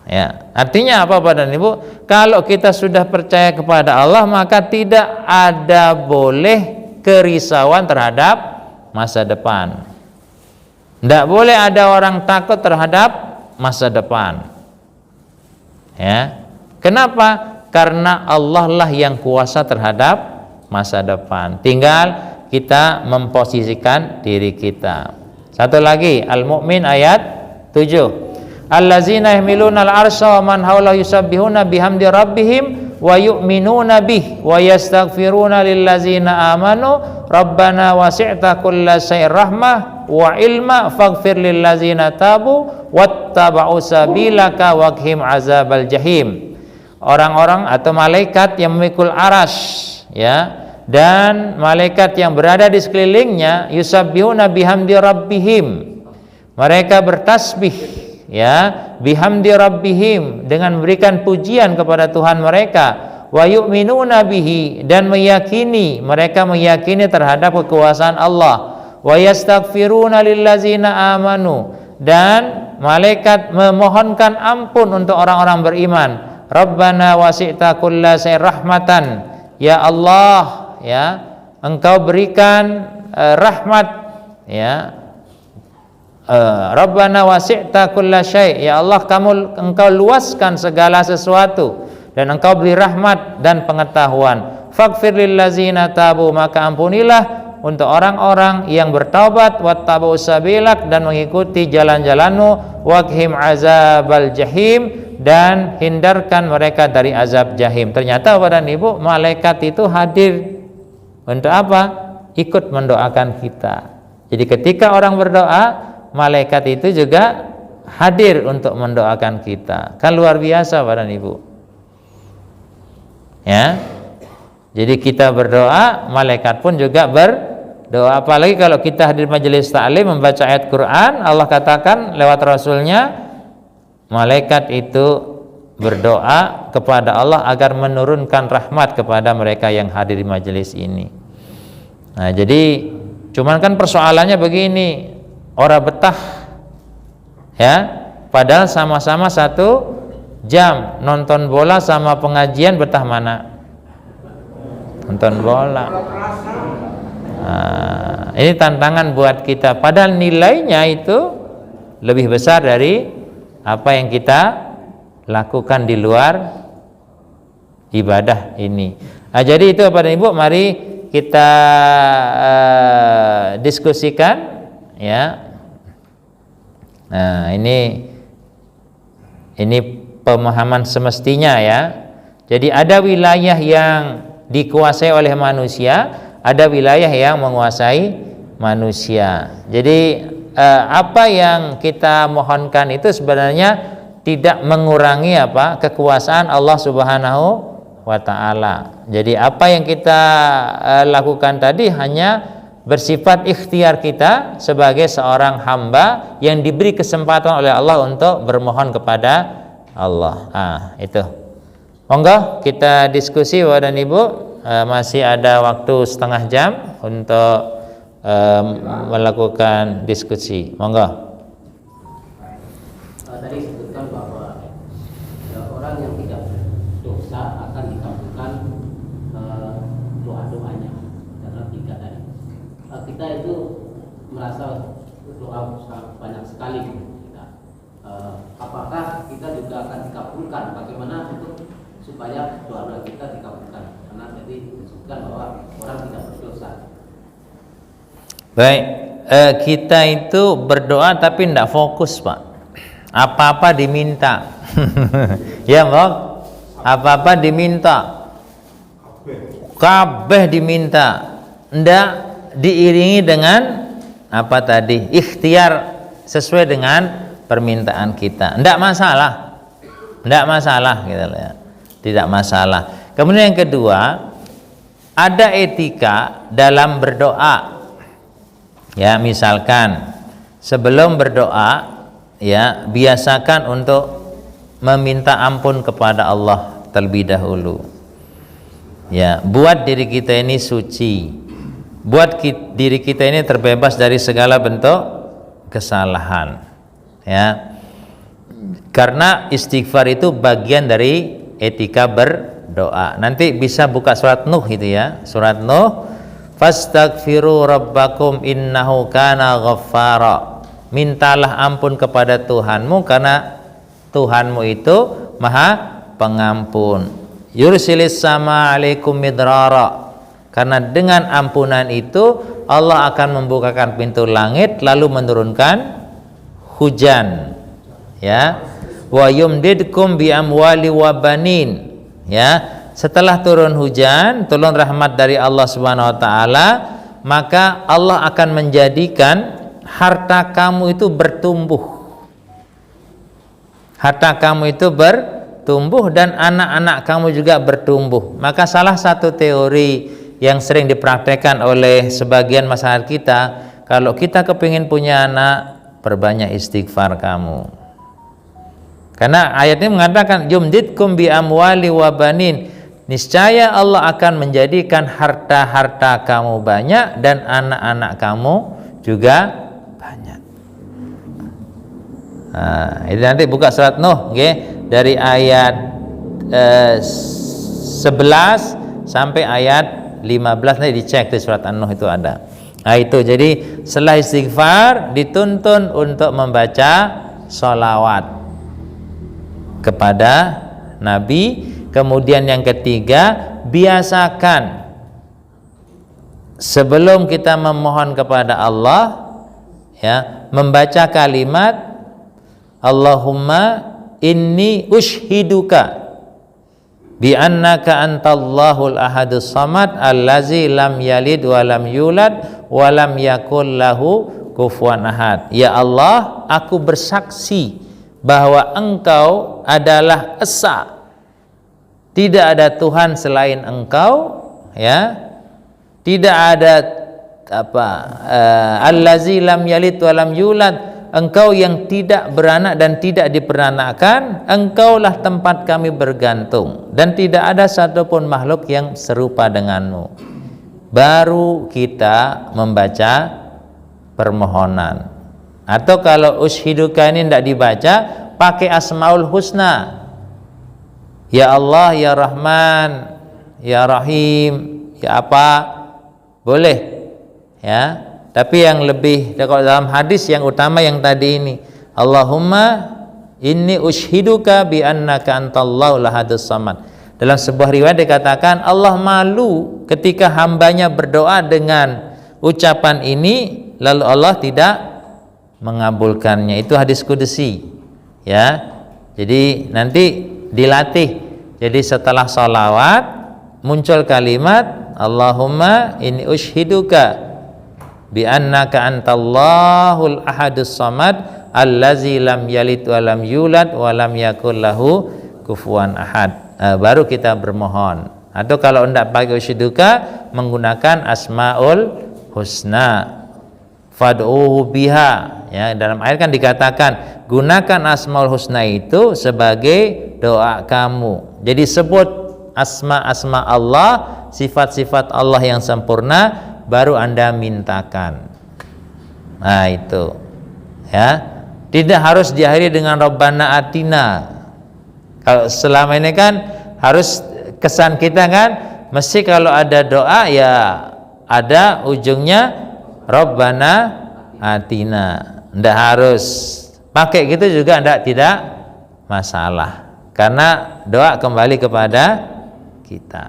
Ya, artinya apa Bapak dan Ibu? Kalau kita sudah percaya kepada Allah, maka tidak ada boleh kerisauan terhadap masa depan. Tidak boleh ada orang takut terhadap masa depan. Ya. Kenapa? Karena Allah lah yang kuasa terhadap masa depan. Tinggal kita memposisikan diri kita. Satu lagi, Al-Mu'min ayat 7. Allazina yahmiluna al-arsha wa man hawlahu yusabbihuna bihamdi rabbihim wa yu'minuna bih wa yastaghfiruna lillazina amanu rabbana wasi'ta kulla syai'in rahmah wa ilma faghfir lillazina tabu wattaba'u sabilaka waqhim azabal jahim. Orang-orang atau malaikat yang memikul arsy, ya, dan malaikat yang berada di sekelilingnya, yusabbihuna bihamdi rabbihim, mereka bertasbih, ya, bihamdi rabbihim, dengan memberikan pujian kepada Tuhan mereka, wa yu'minuna bihi, dan meyakini, mereka meyakini terhadap kekuasaan Allah, wa yastaghfiruna lillazina amanu, dan malaikat memohonkan ampun untuk orang-orang beriman. Rabbana wasi'ta kulla syai'in rahmatan, ya Allah, ya, Engkau berikan rahmat, ya, Rabbana wasi'ta kulla syai', ya Allah, Engkau luaskan segala sesuatu dan Engkau beri rahmat dan pengetahuan. Faghfir lillazina tabu, maka ampunilah untuk orang-orang yang bertaubat, wattaba'u sabilak, dan mengikuti jalan-jalanmu, waqhim azabal jahim, dan hindarkan mereka dari azab jahim. Ternyata Bapak dan Ibu, malaikat itu hadir untuk apa? Ikut mendoakan kita. Jadi ketika orang berdoa, malaikat itu juga hadir untuk mendoakan kita. Kan luar biasa Bapak dan Ibu. Ya. Jadi kita berdoa, malaikat pun juga berdoa. Apalagi kalau kita hadir majelis ta'lim membaca ayat Quran, Allah katakan lewat Rasulnya, malaikat itu berdoa kepada Allah agar menurunkan rahmat kepada mereka yang hadir di majelis ini. Nah, jadi cuman kan persoalannya begini, ora betah ya, padahal sama-sama 1 jam nonton bola sama pengajian, betah mana? Nonton bola. Nah, ini tantangan buat kita, padahal nilainya itu lebih besar dari apa yang kita lakukan di luar ibadah ini. Nah, jadi itu Bapak dan Ibu, mari kita diskusikan ya. Nah, ini pemahaman semestinya ya. Jadi ada wilayah yang dikuasai oleh manusia, ada wilayah yang menguasai manusia. Jadi apa yang kita mohonkan itu sebenarnya tidak mengurangi kekuasaan Allah Subhanahu wa ta'ala. Jadi apa yang kita lakukan tadi hanya bersifat ikhtiar kita sebagai seorang hamba yang diberi kesempatan oleh Allah untuk bermohon kepada Allah. Itu. Monggo kita diskusi Bapak dan Ibu, masih ada waktu setengah jam untuk melakukan diskusi. Monggo. Tadi disebutkan bahwa orang yang tidak berdosa akan dikabulkan doa-doanya karena 3 tadi. Kita itu merasa doa banyak sekali kita. Apakah kita juga akan dikabulkan? Bagaimana untuk supaya doa-doa kita dikabulkan? Karena tadi disebutkan bahwa orang tidak berdosa. Baik, kita itu berdoa tapi tidak fokus, Pak. Apa-apa diminta. Ya, Mbak. Apa-apa diminta. Kabeh diminta. Ndak diiringi dengan apa tadi? Ikhtiar sesuai dengan permintaan kita. Ndak masalah. Ndak masalah gitu ya. Tidak masalah. Kemudian yang kedua, ada etika dalam berdoa. Ya, misalkan sebelum berdoa ya, biasakan untuk meminta ampun kepada Allah terlebih dahulu. Ya, buat diri kita ini suci. Buat diri kita ini terbebas dari segala bentuk kesalahan. Ya. Karena istighfar itu bagian dari etika berdoa. Nanti bisa buka surat Nuh itu ya. Surat Nuh, fastaghfiru rabbakum innahu kana ghaffara. Mintalah ampun kepada Tuhanmu karena Tuhanmu itu Maha Pengampun. Yursilis sama alaikum midrara. Karena dengan ampunan itu Allah akan membukakan pintu langit lalu menurunkan hujan. Ya. Wa yumdidkum bi amwali wa banin. Ya. Setelah turun hujan, turun rahmat dari Allah Subhanahu wa taala, maka Allah akan menjadikan harta kamu itu bertumbuh. Harta kamu itu bertumbuh dan anak-anak kamu juga bertumbuh. Maka salah satu teori yang sering dipraktekkan oleh sebagian masyarakat kita, kalau kita kepingin punya anak, perbanyak istighfar kamu. Karena ayat ini mengatakan yumdidkum bi amwali wa banin. Niscaya Allah akan menjadikan harta-harta kamu banyak dan anak-anak kamu juga banyak. Nah, itu nanti buka surat Nuh, okay? Dari ayat 11 sampai ayat 15 nanti dicek di surat An-Nuh itu ada. Nah, itu jadi setelah istighfar dituntun untuk membaca sholawat kepada Nabi. Kemudian yang ketiga, biasakan sebelum kita memohon kepada Allah ya, membaca kalimat Allahumma inni ushhiduka bi annaka antallahul ahadus samad allazi lam yalid wa lam yulad wa lam yakul lahu kufuwan ahad. Ya Allah, aku bersaksi bahwa Engkau adalah Esa, tidak ada Tuhan selain Engkau, ya. Tidak ada allazi lam yalid wa lam yulad, Engkau yang tidak beranak dan tidak diperanakkan, Engkaulah tempat kami bergantung dan tidak ada satupun makhluk yang serupa denganmu. baru kita membaca permohonan. Atau kalau ushiduka ini tidak dibaca, pakai Asmaul Husna. Ya Allah, ya Rahman, ya Rahim, ya apa, boleh ya. Tapi yang lebih, kalau dalam hadis yang utama yang tadi ini, Allahumma inni ushiduka bi annaka antallahu lahadus samad. Dalam sebuah riwayat dikatakan Allah malu ketika hambanya berdoa dengan ucapan ini lalu Allah tidak mengabulkannya. Itu hadis qudsi ya. Jadi nanti dilatih. Jadi setelah sholawat muncul kalimat Allahumma inni ushiduka bi annaka antallahul ahadus samad allazi lam yalid wa lam yulad wa lam yakul lahu kufuwan ahad. Baru kita bermohon. Atau kalau tidak pakai ushiduka, menggunakan Asmaul Husna, fad'uhu biha ya. Dalam ayat kan dikatakan gunakan Asmaul Husna itu sebagai doa kamu. Jadi sebut asma-asma Allah, sifat-sifat Allah yang sempurna, baru Anda mintakan. Nah itu ya, tidak harus diakhiri dengan Rabbana Atina. Kalau selama ini kan harus kesan kita kan mesti kalau ada doa ya ada ujungnya Rabbana Atina. Ndak harus pakai gitu juga tidak masalah, karena doa kembali kepada kita.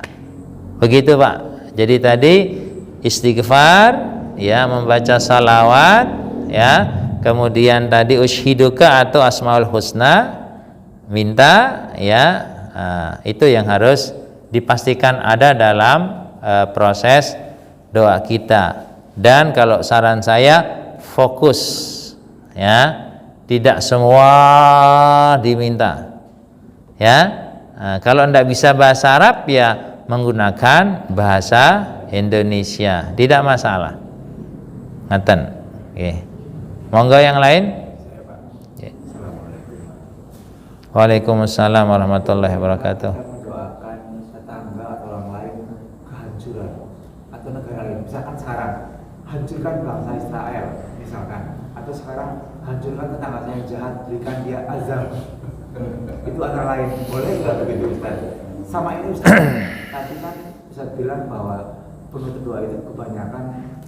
Begitu Pak. Jadi tadi istighfar ya, membaca salawat ya, kemudian tadi ushiduka atau Asmaul Husna, minta ya, itu yang harus dipastikan ada dalam proses doa kita. Dan kalau saran saya fokus ya, tidak semua diminta ya. Kalau tidak bisa bahasa Arab ya menggunakan bahasa Indonesia, tidak masalah. Ngaten. Oke. Monggo yang lain. Waalaikumsalam warahmatullahi wabarakatuh. Mendoakan tetangga atau orang lain kehancuran atau negara lain. Misalkan sekarang hancurkan bangsa Israel, misalkan, atau sekarang hancurkan tetangga saya yang jahat, berikan dia azab. Itu antara lain. Boleh nggak begitu Ustaz? Sama ini Ustaz. Tadi kan Ustaz bilang bahwa penutup doa itu kebanyakan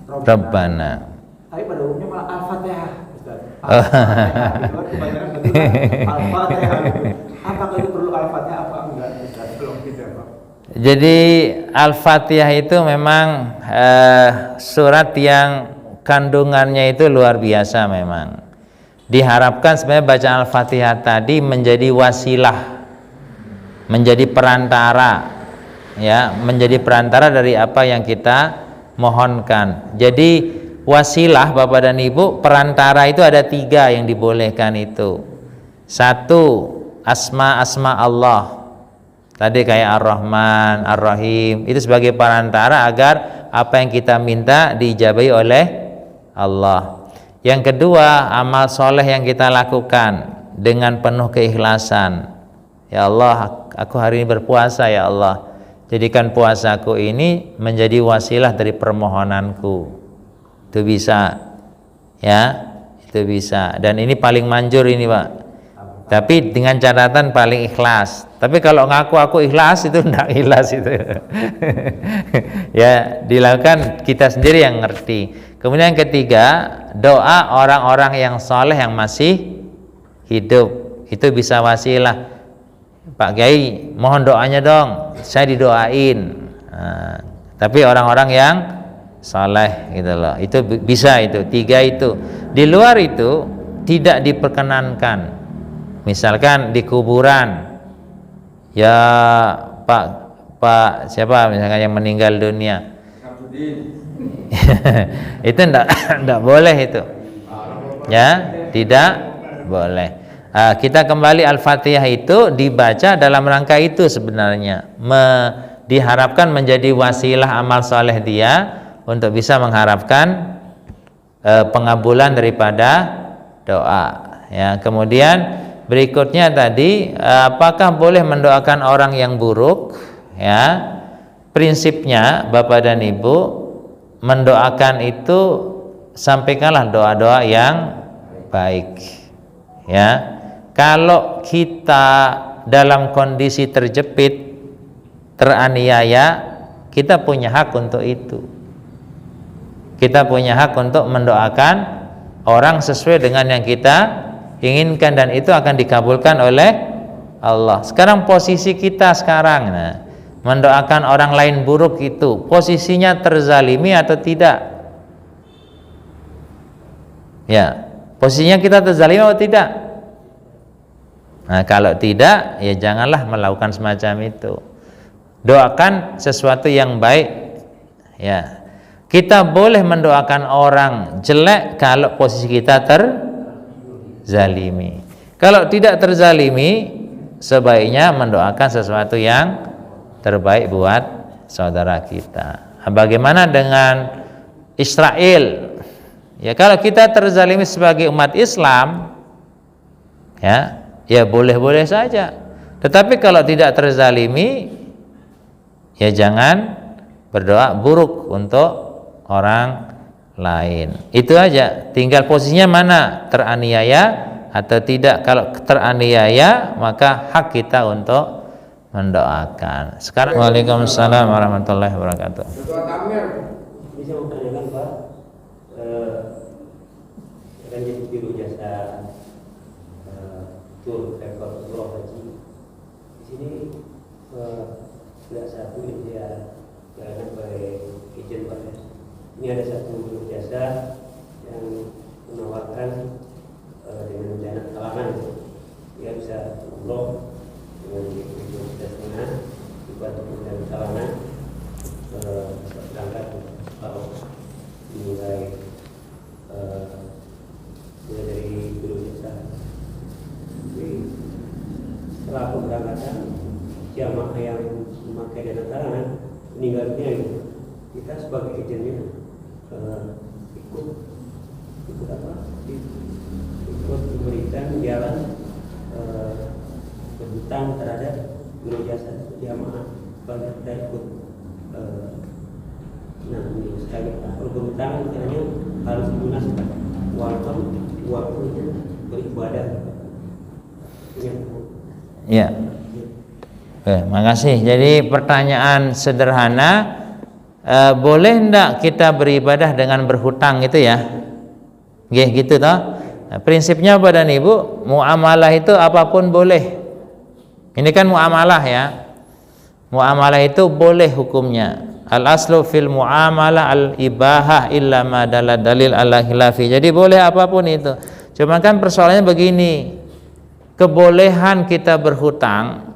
Rabbana. Tapi pada umumnya malah Al-Fatihah. Al-Fatihah itu kan kebanyakan betul Al-Fatihah. Apakah itu perlu Al-Fatihah apa enggak? Belum tidak Pak. Jadi Al-Fatihah itu memang surat yang kandungannya itu luar biasa memang. Diharapkan sebenarnya baca Al-Fatihah tadi menjadi wasilah, menjadi perantara ya, menjadi perantara dari apa yang kita mohonkan. Jadi wasilah Bapak dan Ibu, perantara itu ada 3 yang dibolehkan itu. 1, asma-asma Allah. Tadi kayak Ar-Rahman, Ar-Rahim, itu sebagai perantara agar apa yang kita minta diijabahi oleh Allah. Yang kedua, amal soleh yang kita lakukan dengan penuh keikhlasan. Ya Allah, aku hari ini berpuasa ya Allah. Jadikan puasaku ini menjadi wasilah dari permohonanku. Itu bisa ya, itu bisa. Dan ini paling manjur ini Pak, tapi dengan catatan paling ikhlas. Tapi kalau ngaku aku ikhlas itu enggak ikhlas itu. Ya dilakukan kita sendiri yang ngerti. Kemudian yang ketiga, doa orang-orang yang soleh yang masih hidup, itu bisa wasilah. Pak Kiai mohon doanya dong, saya didoain. Tapi orang-orang yang saleh gitu loh, itu bisa. Itu 3 itu. Di luar itu tidak diperkenankan. Misalkan di kuburan ya Pak siapa misalkan yang meninggal dunia itu enggak boleh itu ya, tidak boleh. Kita kembali Al-Fatihah itu dibaca dalam rangka itu sebenarnya, diharapkan menjadi wasilah amal soleh dia untuk bisa mengharapkan pengabulan daripada doa ya. Kemudian berikutnya tadi, apakah boleh mendoakan orang yang buruk ya? Prinsipnya Bapak dan Ibu, mendoakan itu sampaikanlah doa-doa yang baik. Ya, kalau kita dalam kondisi terjepit, teraniaya, kita punya hak untuk itu. Kita punya hak untuk mendoakan orang sesuai dengan yang kita inginkan, dan itu akan dikabulkan oleh Allah. Sekarang posisi kita sekarang, mendoakan orang lain buruk itu posisinya terzalimi atau tidak? Ya, posisinya kita terzalimi atau tidak? Nah, kalau tidak, ya janganlah melakukan semacam itu. Doakan sesuatu yang baik. Ya, kita boleh mendoakan orang jelek kalau posisi kita terzalimi. Kalau tidak terzalimi, sebaiknya mendoakan sesuatu yang terbaik buat saudara kita. Bagaimana dengan Israel? Ya, kalau kita terzalimi sebagai umat Islam, ya boleh-boleh saja. Tetapi kalau tidak terzalimi, ya jangan berdoa buruk untuk orang lain. Itu aja. Tinggal posisinya mana, teraniaya atau tidak. Kalau teraniaya, maka hak kita untuk mendoakan. Sekarang Waalaikumsalam warahmatullahi wabarakatuh. Ketua Tamir bisa mempertanyakan Pak, kan jadi biru jasa tur rekor umroh haji di sini tidak satu yang dia jalankan oleh izin Pak. Ini ada satu biru jasa yang menawarkan dengan dana talangan, dia bisa umroh dengan setengah dibantu dengan talangan berangkat kalau mulai dari biru jasa. Jadi setelah pemberangkatan jamaah yang memakai dana talangan meninggal dunia, kita sebagai agennya ikut memberikan jalan berhutang terhadap biru jasa jamaah, banyak kita ikut. Nah, ini sekali kalau berhutang misalnya harus lunaskan waktunya beribadah. Ya. Makasih. Jadi pertanyaan sederhana, boleh enggak kita beribadah dengan berhutang itu ya? Gitu toh. Nah, prinsipnya Bapak dan Ibu, muamalah itu apapun boleh. Ini kan muamalah ya. Muamalah itu boleh hukumnya. Al aslu fil muamalah al ibahah illa ma dalil ala khilafi. Jadi boleh apapun itu. Cuma kan persoalannya begini. Kebolehan kita berhutang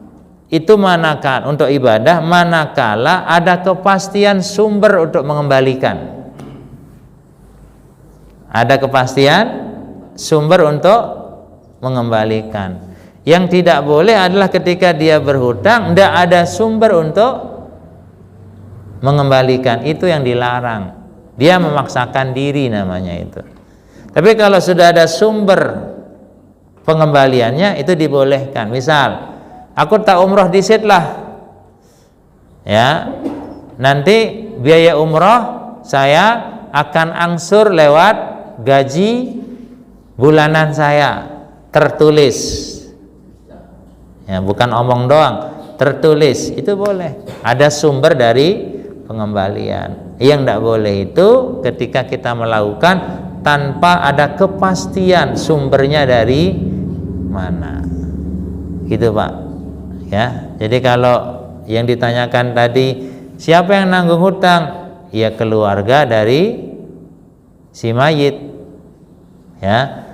itu manakala untuk ibadah, manakala ada kepastian sumber untuk mengembalikan. Ada kepastian sumber untuk mengembalikan. Yang tidak boleh adalah ketika dia berhutang tidak ada sumber untuk mengembalikan. Itu yang dilarang. Dia memaksakan diri namanya itu. Tapi kalau sudah ada sumber pengembaliannya, itu dibolehkan. Misal, aku tak umroh di sit lah, ya, nanti biaya umroh saya akan angsur lewat gaji bulanan saya, tertulis, ya, bukan omong doang, tertulis. Itu boleh. Ada sumber dari pengembalian. Yang tidak boleh itu ketika kita melakukan tanpa ada kepastian sumbernya dari mana. Gitu Pak. Ya. Jadi kalau yang ditanyakan tadi, siapa yang nanggung hutang? Ya keluarga dari si mayit. Ya.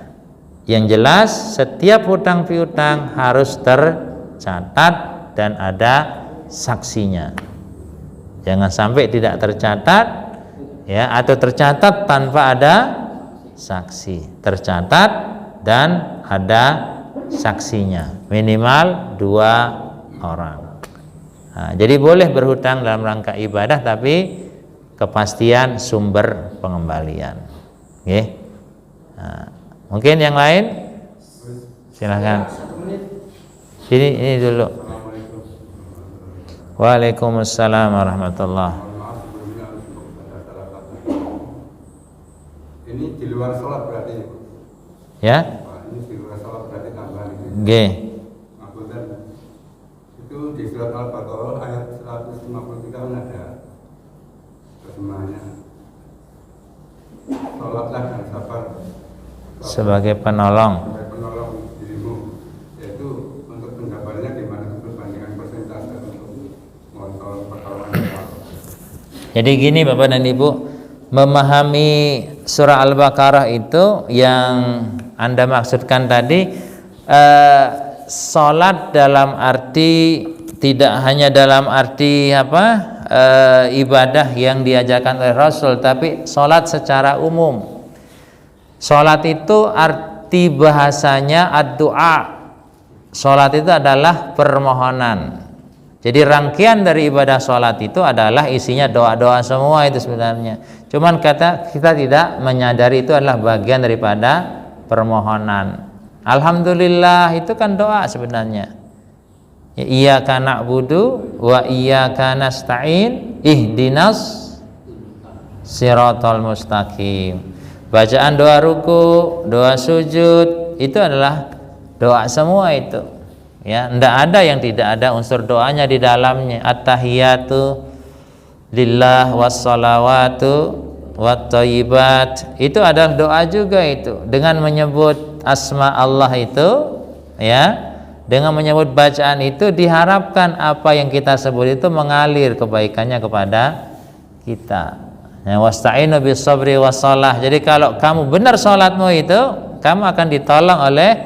Yang jelas setiap hutang piutang harus tercatat dan ada saksinya. Jangan sampai tidak tercatat, ya, atau tercatat tanpa ada saksi. Tercatat dan ada saksinya, minimal 2 orang. Nah, jadi boleh berhutang dalam rangka ibadah, tapi kepastian sumber pengembalian. Oke. Nah, mungkin yang lain, silahkan. Ini dulu. Waalaikumsalam warahmatullahi. di luar sholat berarti. Ya. Wah, ini di luar sholat berarti tambahan ini. G. Maksudnya itu di surat Al-Baqarah ayat 153 kan ada terjemahannya. Sholatlah dan sabar Sebagai penolong. sebagai penolong dirimu, yaitu untuk penjabarannya di mana perbandingan persentase untuk mengontrol pertolongan Allah. Jadi gini Bapak dan Ibu, memahami surah Al-Baqarah itu yang Anda maksudkan tadi, salat dalam arti tidak hanya dalam arti ibadah yang diajarkan oleh Rasul, tapi salat secara umum. Salat itu arti bahasanya ad-du'a. Salat itu adalah permohonan. Jadi rangkaian dari ibadah salat itu adalah isinya doa-doa semua itu sebenarnya. Cuman kita tidak menyadari itu adalah bagian daripada permohonan. Alhamdulillah itu kan doa sebenarnya. Iyyaka na'budu wa iyyaka nasta'in ihdinas siratal mustaqim. Bacaan doa ruku, doa sujud itu adalah doa semua itu. Ya, enggak ada yang tidak ada unsur doanya di dalamnya. At-tahiyatu lillah wassalawatu wattayyibat. Itu adalah doa juga itu. Dengan menyebut asma Allah itu, ya, dengan menyebut bacaan itu diharapkan apa yang kita sebut itu mengalir kebaikannya kepada kita. Ya, wasta'inu bis sabri wassalah. Jadi kalau kamu benar salatmu itu, kamu akan ditolong oleh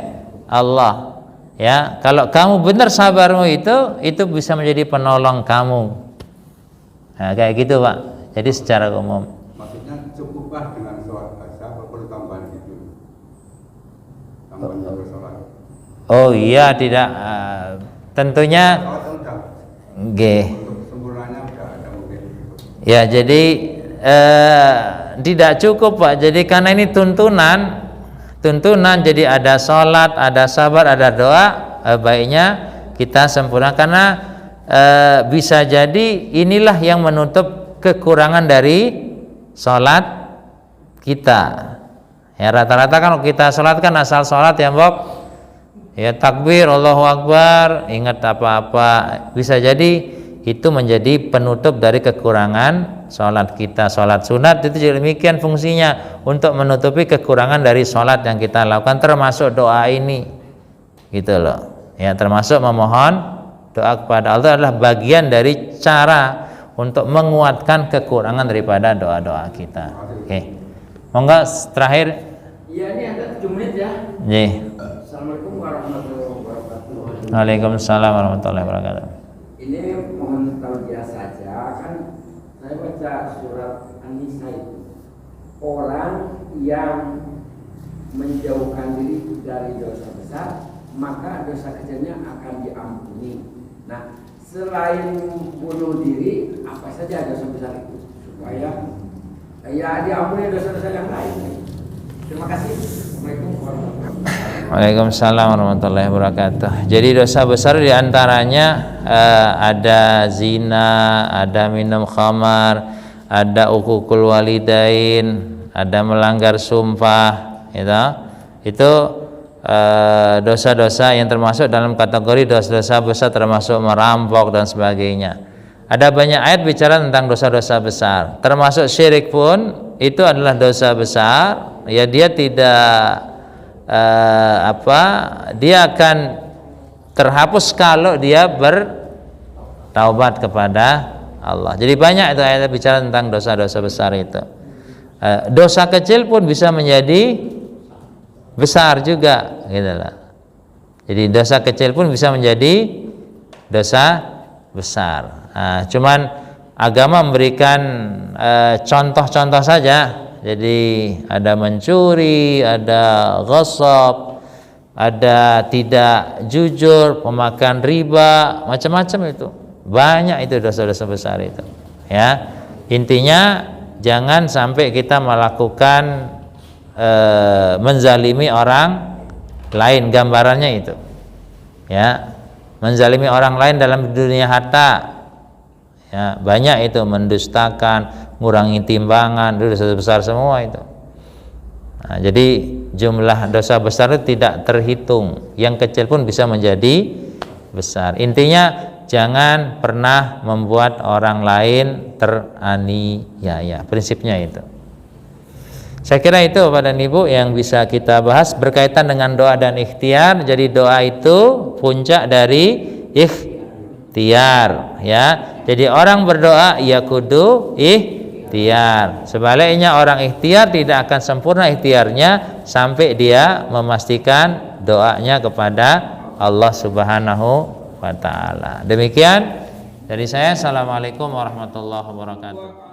Allah. Ya, kalau kamu benar sabarmu itu bisa menjadi penolong kamu. Nah, kayak gitu Pak. Jadi secara umum. Maksudnya cukupkah dengan sholat biasa atau perlu tambahan gitu? Tambahan juga sholat. Oh iya, tidak. Tentunya Sholat kan udah G. untuk sempurnanya udah ada mungkin. Ya, jadi tidak cukup Pak. Jadi karena ini tuntunan, jadi ada sholat, ada sabar, ada doa, baiknya kita sempurna karena bisa jadi inilah yang menutup kekurangan dari sholat kita. Ya, rata-rata kalau kita sholat kan asal sholat ya Mbok, ya takbir, Allahu Akbar, ingat apa-apa, bisa jadi itu menjadi penutup dari kekurangan sholat kita. Sholat sunat itu juga demikian fungsinya, untuk menutupi kekurangan dari sholat yang kita lakukan, termasuk doa ini gitu loh ya, termasuk memohon doa kepada Allah adalah bagian dari cara untuk menguatkan kekurangan daripada doa-doa kita. Oke, monggo terakhir. Iya, ini ada 7 menit ya. Assalamualaikum warahmatullahi wabarakatuh. Waalaikumsalam warahmatullahi wabarakatuh. Ini mohon tausiah saja, kan saya baca surat An-Nisa itu, orang yang menjauhkan diri dari dosa besar maka dosa kecilnya akan diampuni. Nah, selain bunuh diri, apa saja dosa besar itu supaya ya diampuni dosa-dosa yang lain. Terima kasih. Assalamualaikum warahmatullahi wabarakatuh. Waalaikumsalam warahmatullahi wabarakatuh. Jadi dosa besar diantaranya ada zina, ada minum khamar, ada uququl walidain, ada melanggar sumpah, gitu. Itu dosa-dosa yang termasuk dalam kategori dosa-dosa besar, termasuk merampok dan sebagainya. Ada banyak ayat bicara tentang dosa-dosa besar, termasuk syirik pun itu adalah dosa besar. Ya, dia tidak dia akan terhapus kalau dia bertaubat kepada Allah. Jadi banyak itu ayat bicara tentang dosa-dosa besar itu. Dosa kecil pun bisa menjadi besar juga, gitu lah. Jadi dosa kecil pun bisa menjadi dosa besar. Cuman agama memberikan contoh-contoh saja. Jadi ada mencuri, ada ghasab, ada tidak jujur, pemakan riba, macam-macam itu. Banyak itu dosa-dosa besar itu. Ya, intinya jangan sampai kita melakukan menzalimi orang lain, gambarannya itu. Ya, menzalimi orang lain dalam dunia harta. Ya, banyak itu, mendustakan, ngurangi timbangan, itu dosa besar semua itu. Nah, jadi jumlah dosa besar itu tidak terhitung, yang kecil pun bisa menjadi besar. Intinya jangan pernah membuat orang lain teraniaya, prinsipnya itu. Saya kira itu Bapak dan Ibu yang bisa kita bahas berkaitan dengan doa dan ikhtiar. Jadi doa itu puncak dari ikhtiar, ya. Jadi orang berdoa ya kudu ikhtiar. Sebaliknya orang ikhtiar tidak akan sempurna ikhtiarnya sampai dia memastikan doanya kepada Allah Subhanahu wa taala. Demikian dari saya. Assalamualaikum warahmatullahi wabarakatuh.